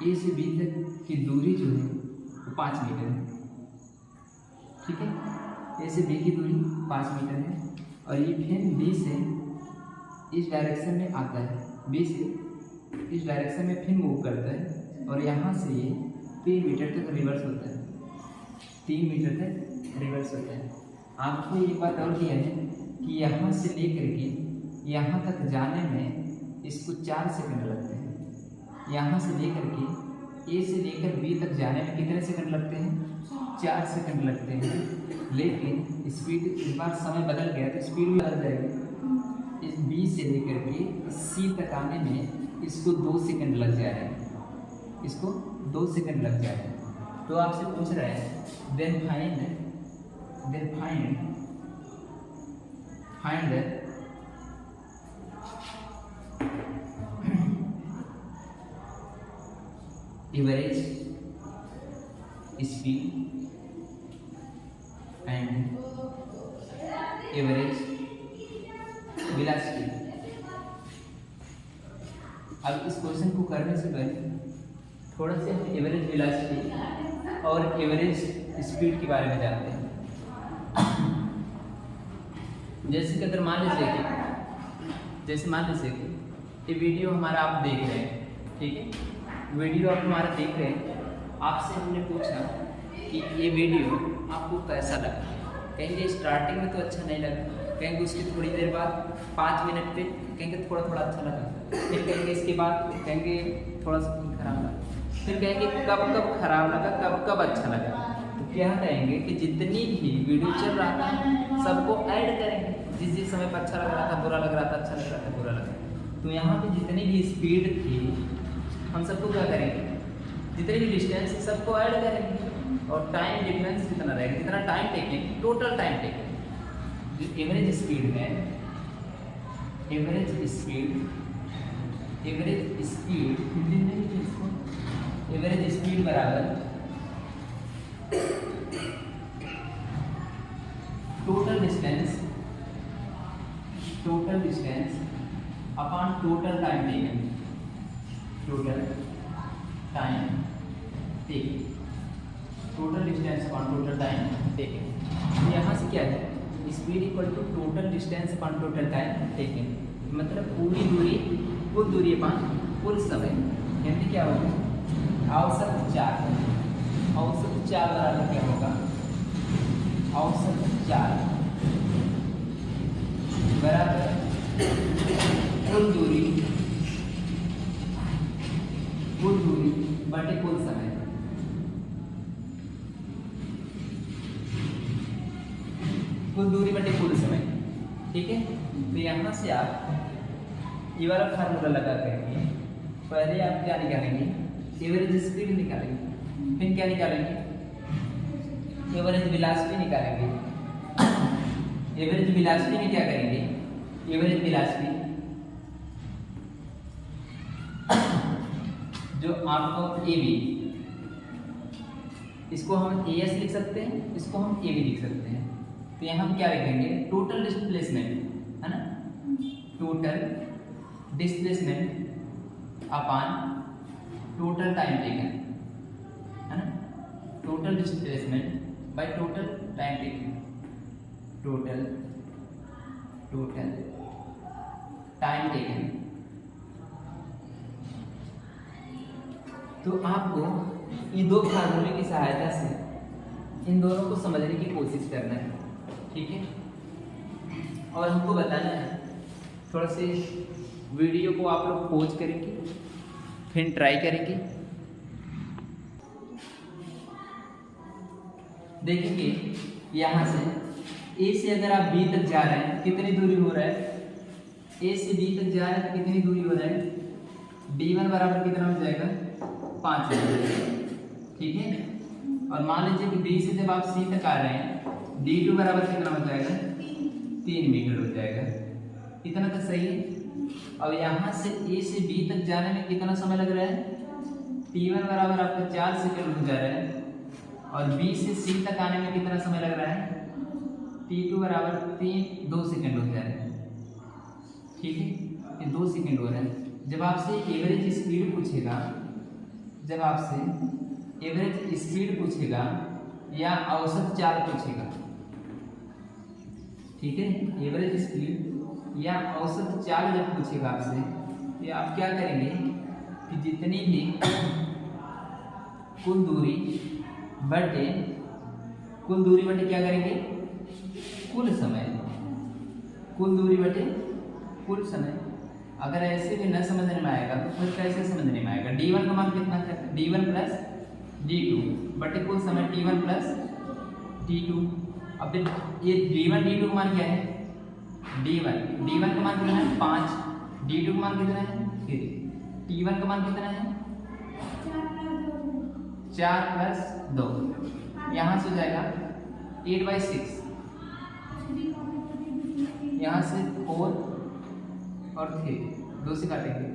ए से बी तक की दूरी जो है वो 5 मीटर है। ठीक है, ए से बी की दूरी 5 मीटर है और ये फिर बी से इस डायरेक्शन में आता है, बी से इस डायरेक्शन में फिर मूव करता है और यहाँ से ये 3 मीटर तक रिवर्स होता है, 3 मीटर तक रिवर्स होता है। आपको ये बात और दिया है कि यहाँ से लेकर के यहाँ तक जाने में इसको 4 सेकंड लगते हैं। यहाँ से लेकर के ए से लेकर बी तक जाने में कितने सेकंड लगते हैं? 4 सेकंड लगते हैं। लेकिन स्पीड, इस बार समय बदल गया तो स्पीड भी बदल जाएगी। इस बी से लेकर के सी तक आने में इसको 2 सेकंड लग जा रहे हैं, इसको 2 सेकंड लग जा रहे हैं। तो आपसे पूछ रहा है then find average speed and average velocity. अब इस क्वेश्चन को करने से पहले थोड़ा से हम एवरेज वेलोसिटी और एवरेज स्पीड के बारे में जानते हैं। जैसे कि अगर मान लीजिए कि ये वीडियो हमारा आप देख रहे हैं, ठीक है, वीडियो आप हमारा देख रहे हैं, आपसे हमने पूछा कि ये वीडियो आपको कैसा लगा। कहेंगे स्टार्टिंग में तो अच्छा नहीं लगा, कहेंगे उसकी थोड़ी देर बाद 5 मिनट पे कहेंगे थोड़ा थोड़ा अच्छा लगा, फिर कहेंगे इसके बाद कहेंगे थोड़ा सा खराब लगा, फिर कहेंगे कब कब खराब लगा, कब कब अच्छा लगा। तो क्या कहेंगे कि जितनी भी वीडियो चल रहा था सबको ऐड करेंगे, जिस समय पर अच्छा लग रहा था, बुरा लग रहा था, अच्छा लग रहा था, बुरा लग रहा था। तो यहाँ पे जितनी भी स्पीड थी हम सबको क्या करेंगे, जितने भी डिस्टेंस सबको ऐड करेंगे और टाइम डिफरेंस जितना रहेगा, जितना time taking, total time taking. जो एवरेज स्पीड है, एवरेज स्पीड हिंदी में इसको एवरेज स्पीड बराबर total distance upon total time taken, total distance upon total time taken. यहाँ से क्या है, speed equal to total distance upon total time taken, मतलब पूरी दूरी, कुल दूरी अपॉन कुल समय, यानी क्या होगा, औसत चाल बराबर क्या होगा, औसत चाल बटे कुल समय, कुल दूरी बटे कुल समय। ठीक है, तो यहाँ से आप ये वाला फार्मूला लगा करके पहले आप क्या निकालेंगे, एवरेज स्पीड निकालेंगे, फिर क्या निकालेंगे, एवरेज वेलोसिटी निकालेंगे। एवरेज वेलोसिटी में क्या करेंगे, एवरेज वेलोसिटी जो आपको एवी, इसको हम एएस लिख सकते हैं, इसको हम एवी लिख सकते हैं। तो यहाँ हम क्या लिखेंगे, टोटल डिस्प्लेसमेंट है ना, total displacement upon total time taken है ना, total displacement by total time taken, total time taken. तो आपको ये दो फार्मूले की सहायता से इन दोनों को समझने की कोशिश करना है। ठीक है, और हमको बताना है, थोड़ा से वीडियो को आप लोग पॉज करेंगे, फिर ट्राई करेंगे। देखेंगे यहाँ से ए से अगर आप बी तक जा रहे हैं, कितनी दूरी हो रहा है, ए से बी तक जा रहे हैं तो कितनी दूरी हो रहा है, d1 बराबर कितना हो जाएगा, 5 मीटर। ठीक है, और मान लीजिए कि बी से जब आप सी तक आ रहे हैं, d2 बराबर कितना हो जाएगा, 3 मीटर हो जाएगा। इतना तो सही है। अब यहाँ से ए से बी तक जाने में कितना समय लग रहा है, t1 बराबर आपका 4 सेकंड हो जा रहा है, और बी से सी तक आने में कितना समय लग रहा है, t2 बराबर 2 सेकंड हो जा रहा है। ठीक है, ये 2 सेकंड हो रहा है। जब आपसे एवरेज स्पीड पूछेगा, जब आपसे एवरेज स्पीड पूछेगा या औसत चाल पूछेगा, ठीक है, एवरेज स्पीड या औसत चाल जब पूछेगा आपसे, तो आप क्या करेंगे कि जितनी भी कुल दूरी बटे क्या करेंगे, कुल समय, कुल दूरी बटे कुल समय। अगर ऐसे भी न समझने में आएगा तो फिर कैसे समझने में आएगा, d1 का मान कितना है, d1 प्लस d2 बटे कुल समय t1 प्लस t2। अब ये d1 d2 का मान क्या है, d1 का मान कितना है 5, d2 का मान कितना है 3, t1 का मान कितना है 4 प्लस 2, यहाँ से हो जाएगा 8/6, यहाँ से 4 और 3, 2 से काटेंगे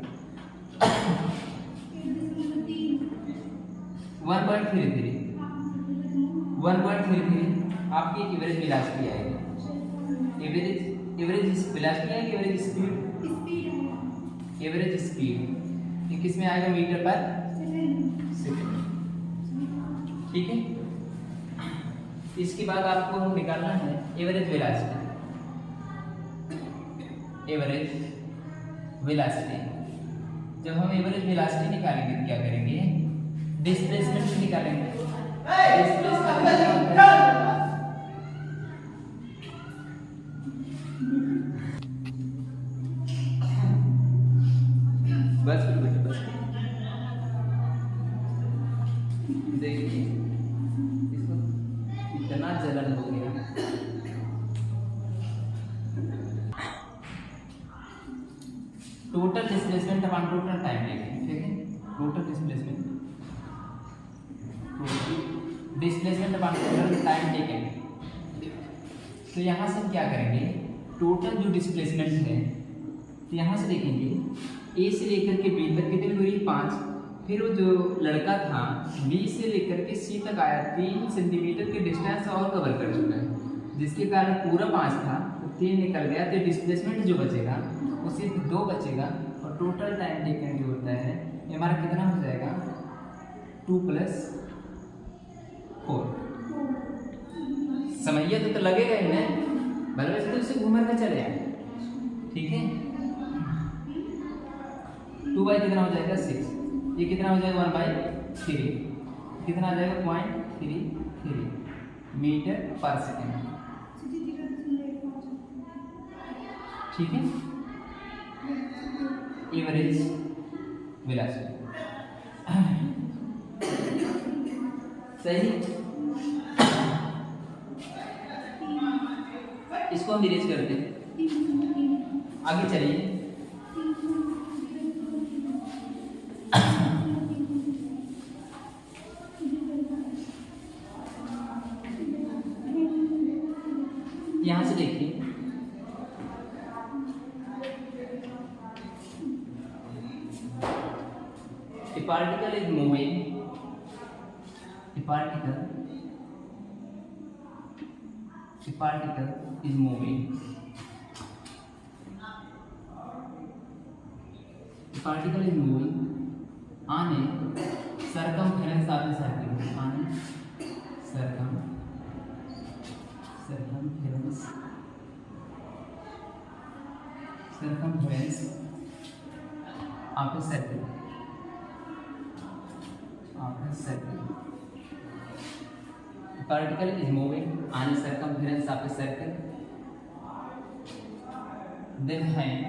1.33 आपकी एवरेज वेलोसिटी आएगी। एवरेज वेलोसिटी है कि एवरेज स्पीड, एवरेज स्पीड ये किस में आएगा, मीटर पर सेकंड। ठीक है, इसके बाद आपको निकालना है एवरेज वेलोसिटी। एवरेज वेलोसिटी, जब हम एवरेज वेलोसिटी निकालेंगे तो क्या करेंगे, डिस्प्लेसमेंट निकालेंगे। बस बस देखिए, इसको इतना जलन हो गया। Total displacement upon total time taken, ठीक है, total displacement upon total time taken. तो यहाँ से हम क्या करेंगे, टोटल जो डिस्प्लेसमेंट है, तो यहाँ से देखेंगे ए से लेकर के बी तक कितनी दूरी 5, फिर वो जो लड़का था बी से लेकर के सी तक आया, 3 सेंटीमीटर के डिस्टेंस और कवर कर चुका है, जिसके कारण पूरा 5 था तो 3 निकल गया, तो डिस्प्लेसमेंट जो बचेगा वो सिर्फ 2 बचेगा, और टोटल टाइम टेकन जो होता है ये हमारा कितना हो जाएगा, 2 + 4। समझिए तो लगेगा ही ना, भले से तो उसे घूमर में चले आए। ठीक है, 2 बाई कितना हो जाएगा 6, ये कितना हो जाएगा 1/3, कितना आ जाएगा 0.33 मीटर पर सेकेंड। ठीक है, एवरेज वेलोसिटी। सही। इसको हम इरेज करते हैं, आगे चलिए। यहां से देखिए, a particle is moving, a particle is moving, a particle is moving on a circumference of a circle, on a circumference of a circle, The particle is moving on a circumference of a circle. Then find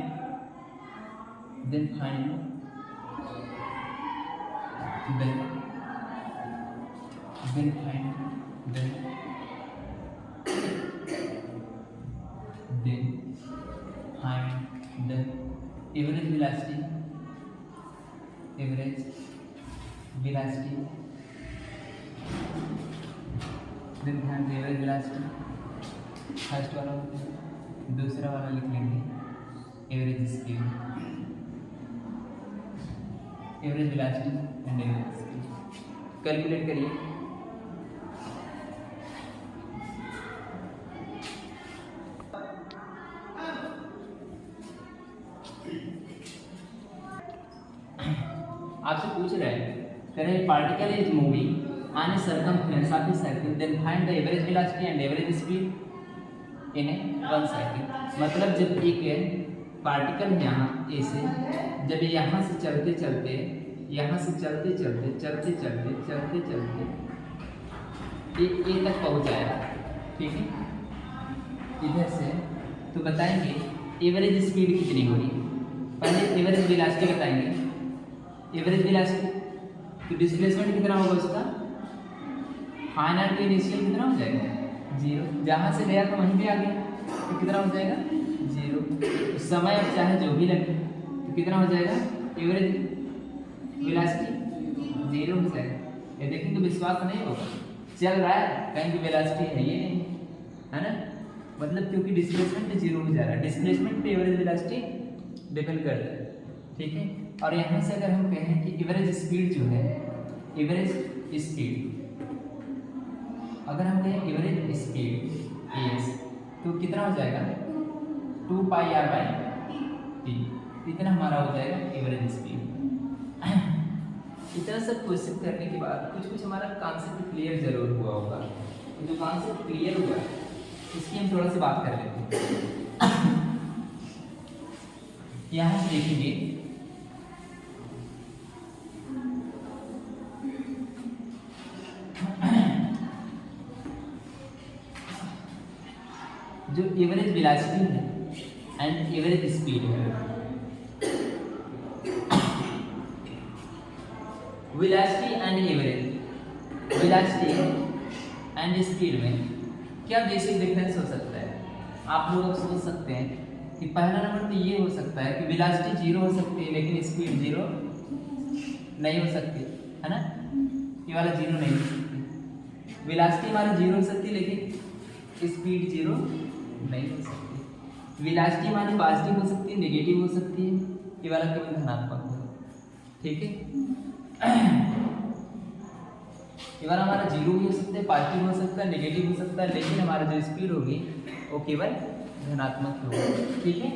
the average velocity. Then find the average velocity. First वाला, दूसरा वाला लिख लेंगे average speed, average velocity and average speed. Calculate करिए। आपसे पूछ रहे हैं, कह रहे particle is moving on a circumference of a circle, then find the average velocity and average speed in a one cycle। मतलब जब एक पार्टिकल यहाँ ए से, जब यहाँ से चलते चलते ए तक पहुँच जाएगा, ठीक है, इधर से, तो बताएंगे एवरेज स्पीड कितनी होगी। पहले एवरेज वेलोसिटी बताएंगे। एवरेज वेलोसिटी तो डिस्प्लेसमेंट कितना होगा उसका, फाइनल टू इनिशियल कितना हो जाएगा, 0। जहाँ से गया तो वहीं पे आ गया, तो कितना हो जाएगा, 0। तो समय अब चाहे जो भी लगे तो कितना हो जाएगा, एवरेज वेलोसिटी 0 हो जाएगा। ये देखेंगे तो विश्वास नहीं होगा, चल रहा है कहीं की वेलोसिटी है ये नहीं, है ना, मतलब क्योंकि डिस्प्लेसमेंट पे 0 हो जा रहा है, डिस्प्लेसमेंट पे एवरेज वेलोसिटी डिपेंड करता है, ठीक है। और यहाँ से अगर हम कहें कि एवरेज स्पीड जो है, एवरेज स्पीड, अगर हम कहें एवरेज स्पीड एस, तो कितना हो जाएगा, 2πr/t, इतना हमारा हो जाएगा एवरेज स्पीड। इतना सब क्वेश्चन करने के बाद कुछ हमारा कॉन्सेप्ट क्लियर जरूर हुआ होगा। जो कॉन्सेप्ट क्लियर हुआ इसकी हम थोड़ा सा बात कर लेते हैं। यहाँ से देखेंगे, जो एवरेज वेलोसिटी है एंड एवरेज स्पीड है, वेलोसिटी एंड स्पीड में क्या बेसिक डिफरेंस हो सकता है। आप लोग अब सोच सकते हैं कि पहला नंबर तो ये हो सकता है कि वेलोसिटी 0 हो सकती है लेकिन स्पीड 0 नहीं हो सकती, है ना, ये वाला 0 नहीं हो सकती। वेलोसिटी हमारा 0 हो सकती है लेकिन स्पीड 0 नहीं हो सकती। वेलोसिटी हमारी पॉजिटिव हो सकती है, नेगेटिव हो सकती है, ये वाला केवल धनात्मक होगा, ठीक है। ये वाला हमारा 0 भी हो सकता है, पॉजिटिव हो सकता है, नेगेटिव हो सकता है, लेकिन हमारा जो स्पीड होगी वो केवल धनात्मक होगा, ठीक है।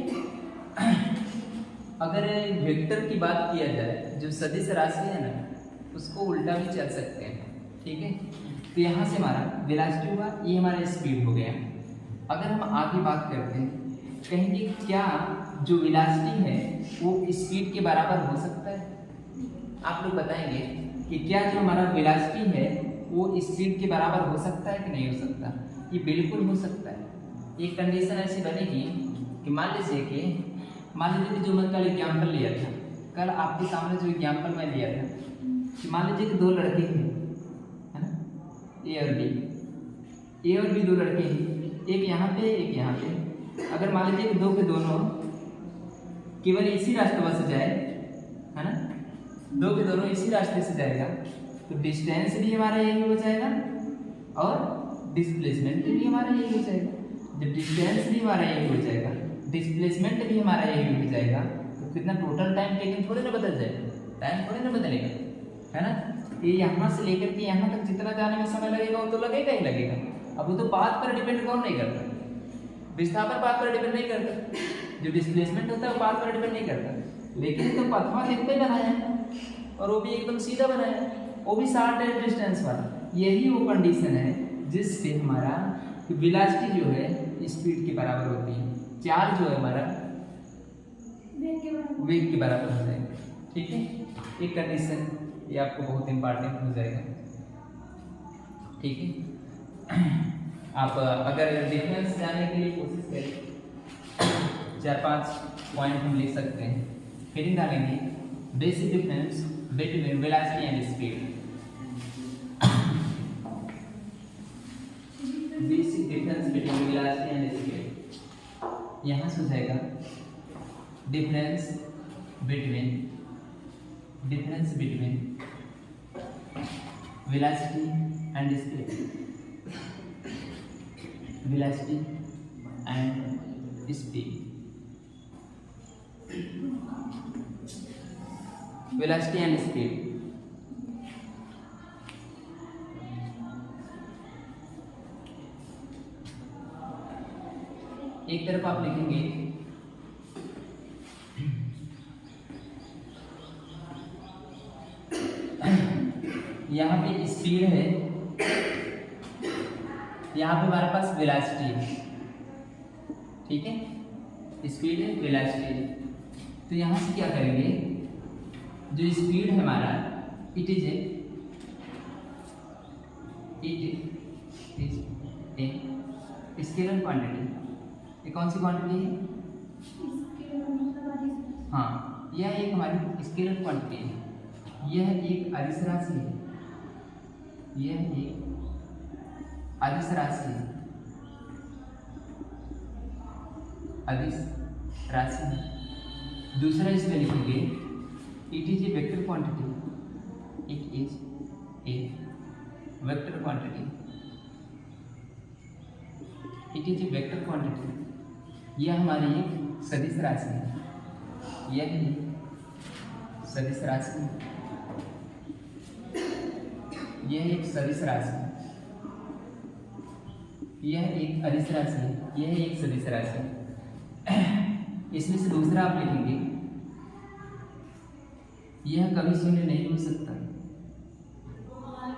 अगर वेक्टर की बात किया जाए, जो सदिश राशि है ना, उसको उल्टा भी चल सकते हैं, ठीक है। तो यहाँ से हमारा वेलोसिटी हुआ, ये हमारा स्पीड हो गया। अगर हम आगे बात करते हैं, कहेंगे क्या जो वेलोसिटी है वो स्पीड के बराबर हो सकता है। आप लोग बताएंगे कि क्या जो हमारा वेलोसिटी है वो स्पीड के बराबर हो सकता है कि नहीं हो सकता। ये बिल्कुल हो सकता है। एक कंडीशन ऐसी बनेगी कि मान लीजिए कि जो मैं कल एग्जाम्पल लिया था, कल आपके सामने जो एग्जाम्पल मैं लिया था कि मान लीजिए कि 2 लड़के हैं, है ना, ए और बी, ए और बी दो लड़के हैं, एक यहाँ पे एक यहाँ पे। अगर मान लीजिए कि दो के दोनों केवल इसी रास्ते से जाए, है ना, दो के दोनों इसी रास्ते से जाएगा तो डिस्टेंस भी हमारा यही हो जाएगा और डिस्प्लेसमेंट भी हमारा यही हो जाएगा। जब डिस्टेंस भी हमारा यही हो जाएगा, डिस्प्लेसमेंट भी हमारा यही हो जाएगा, तो कितना टोटल टाइम टेकिंग थोड़ी ना बदल जाएगा, टाइम थोड़ी ना बदलेगा, है ना। ये यहाँ से लेकर के यहाँ तक जितना जाने में समय लगेगा वो तो लगेगा ही लगेगा। अब वो तो पाथ पर डिपेंड कौन नहीं करता, विस्थापन पाथ पर डिपेंड नहीं करता, जो डिस्प्लेसमेंट होता है वो पाथ पर डिपेंड नहीं करता। लेकिन तो पथवा एक पे बनाया है और वो भी एकदम सीधा बनाया है, वो भी शॉर्ट डिस्टेंस वाला। यही वो कंडीशन है जिससे हमारा वेलोसिटी जो है स्पीड के बराबर होती है, चार्ज जो है हमारा वेग के बराबर हो जाएगा। ठीक है, एक कंडीशन ये आपको बहुत इंपॉर्टेंट हो जाएगा। ठीक है, आप अगर डिफरेंस जानने के लिए कोशिश करें, 4-5 पॉइंट हम लिख सकते हैं। हेडिंग डालेंगे basic difference between velocity and speed. Basic difference between velocity and speed, यहाँ से हो जाएगा difference between velocity and speed, velocity and speed, velocity and speed. एक तरफ आप लिखेंगे यहाँ पे स्पीड है, यहाँ पे हमारे पास वेलोसिटी है। ठीक है, स्पीड है, वेलोसिटी है। तो यहाँ से क्या करेंगे, जो स्पीड है हमारा it is a scalar quantity. ये कौन सी क्वांटिटी है? हाँ, यह एक हमारी स्केलर क्वांटिटी है, यह एक अदिश राशि है, यह एक अदिश राशि है, अदिश राशि है। दूसरा इसमें लिखेंगे it is a vector quantity, it is a vector quantity, it is a vector quantity. यह हमारी एक सदिश राशि है, यह एक सदिश राशि है, यह एक सदिश राशि है, यह एक अदिश राशि है, यह एक सदिश राशि है। इसमें से दूसरा आप लिखेंगे यह कभी शून्य नहीं हो सकता,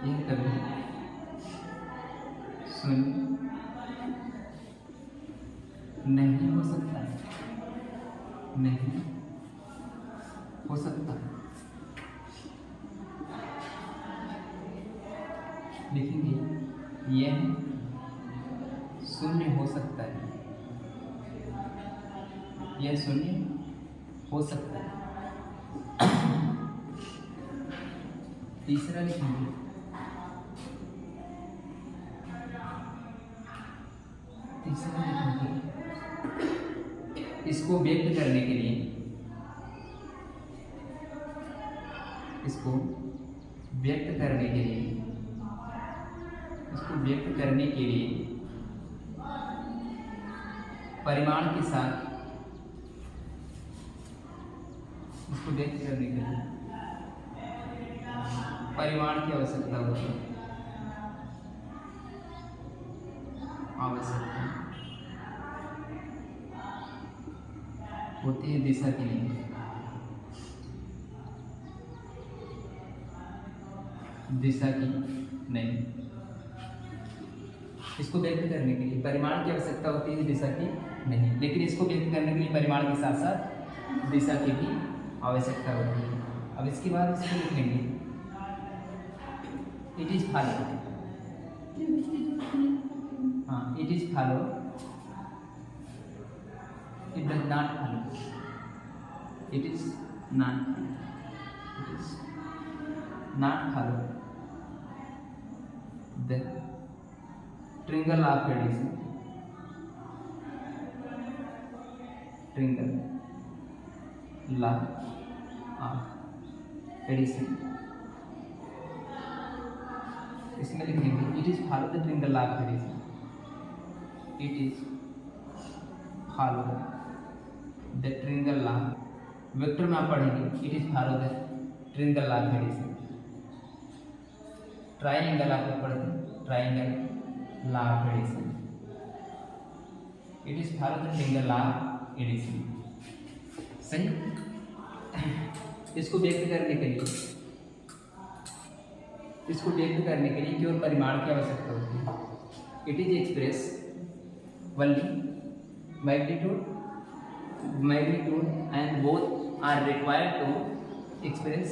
यह कभी शून्य नहीं हो सकता, नहीं हो सकता। लिखेंगे यह शून्य हो सकता है, यह शून्य हो सकता है। तीसरा लिखेंगे इसको व्यक्त करने के लिए, इसको व्यक्त करने के लिए, इसको व्यक्त करने के लिए परिमाण के साथ, इसको व्यक्त करने के लिए परिमाण की आवश्यकता होती है, आवश्यकता होती है दिशा के लिए। दिशा की नहीं, इसको व्यक्त करने के लिए परिमाण की आवश्यकता होती है, दिशा की नहीं। लेकिन इसको व्यक्त करने के लिए परिमाण के साथ साथ दिशा की भी आवश्यकता होती है। अब इसके बाद इसको लिख लेंगे इट इज फॉलो, हाँ it is follow, it does not follow, it is not follow, it is not follow, the triangle of addition, triangle law of addition, इसमें लिखेंगे it is follow the triangle law of addition, it is follow the triangle law, vector में आप पढ़ेंगे it is follow the triangle law of addition, triangle आप लोग पढ़ते हैं triangle law of addition, it is follow the triangle law of addition. सही, इसको व्यक्त करने के लिए, इसको व्यक्त करने के लिए केवल परिमाण की आवश्यकता होती है। It is express only magnitude and both are required to express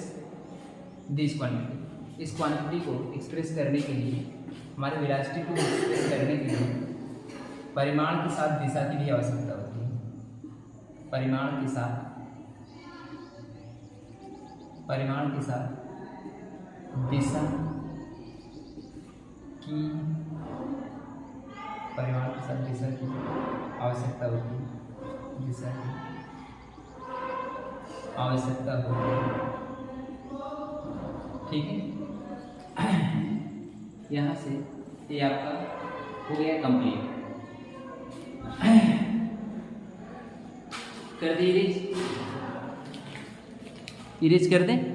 this quantity. इस क्वांटिटी को एक्सप्रेस करने के लिए, हमारे वेलोसिटी को एक्सप्रेस करने के लिए परिमाण के साथ दिशा की भी आवश्यकता होती है। परिमाण के साथ दिशा की, परिमाण के साथ दिशा की आवश्यकता होती है, दिशा की आवश्यकता होती है। ठीक है, यहाँ से ये आपका हो गया कंप्लीट। कर दे इरेज कर दें।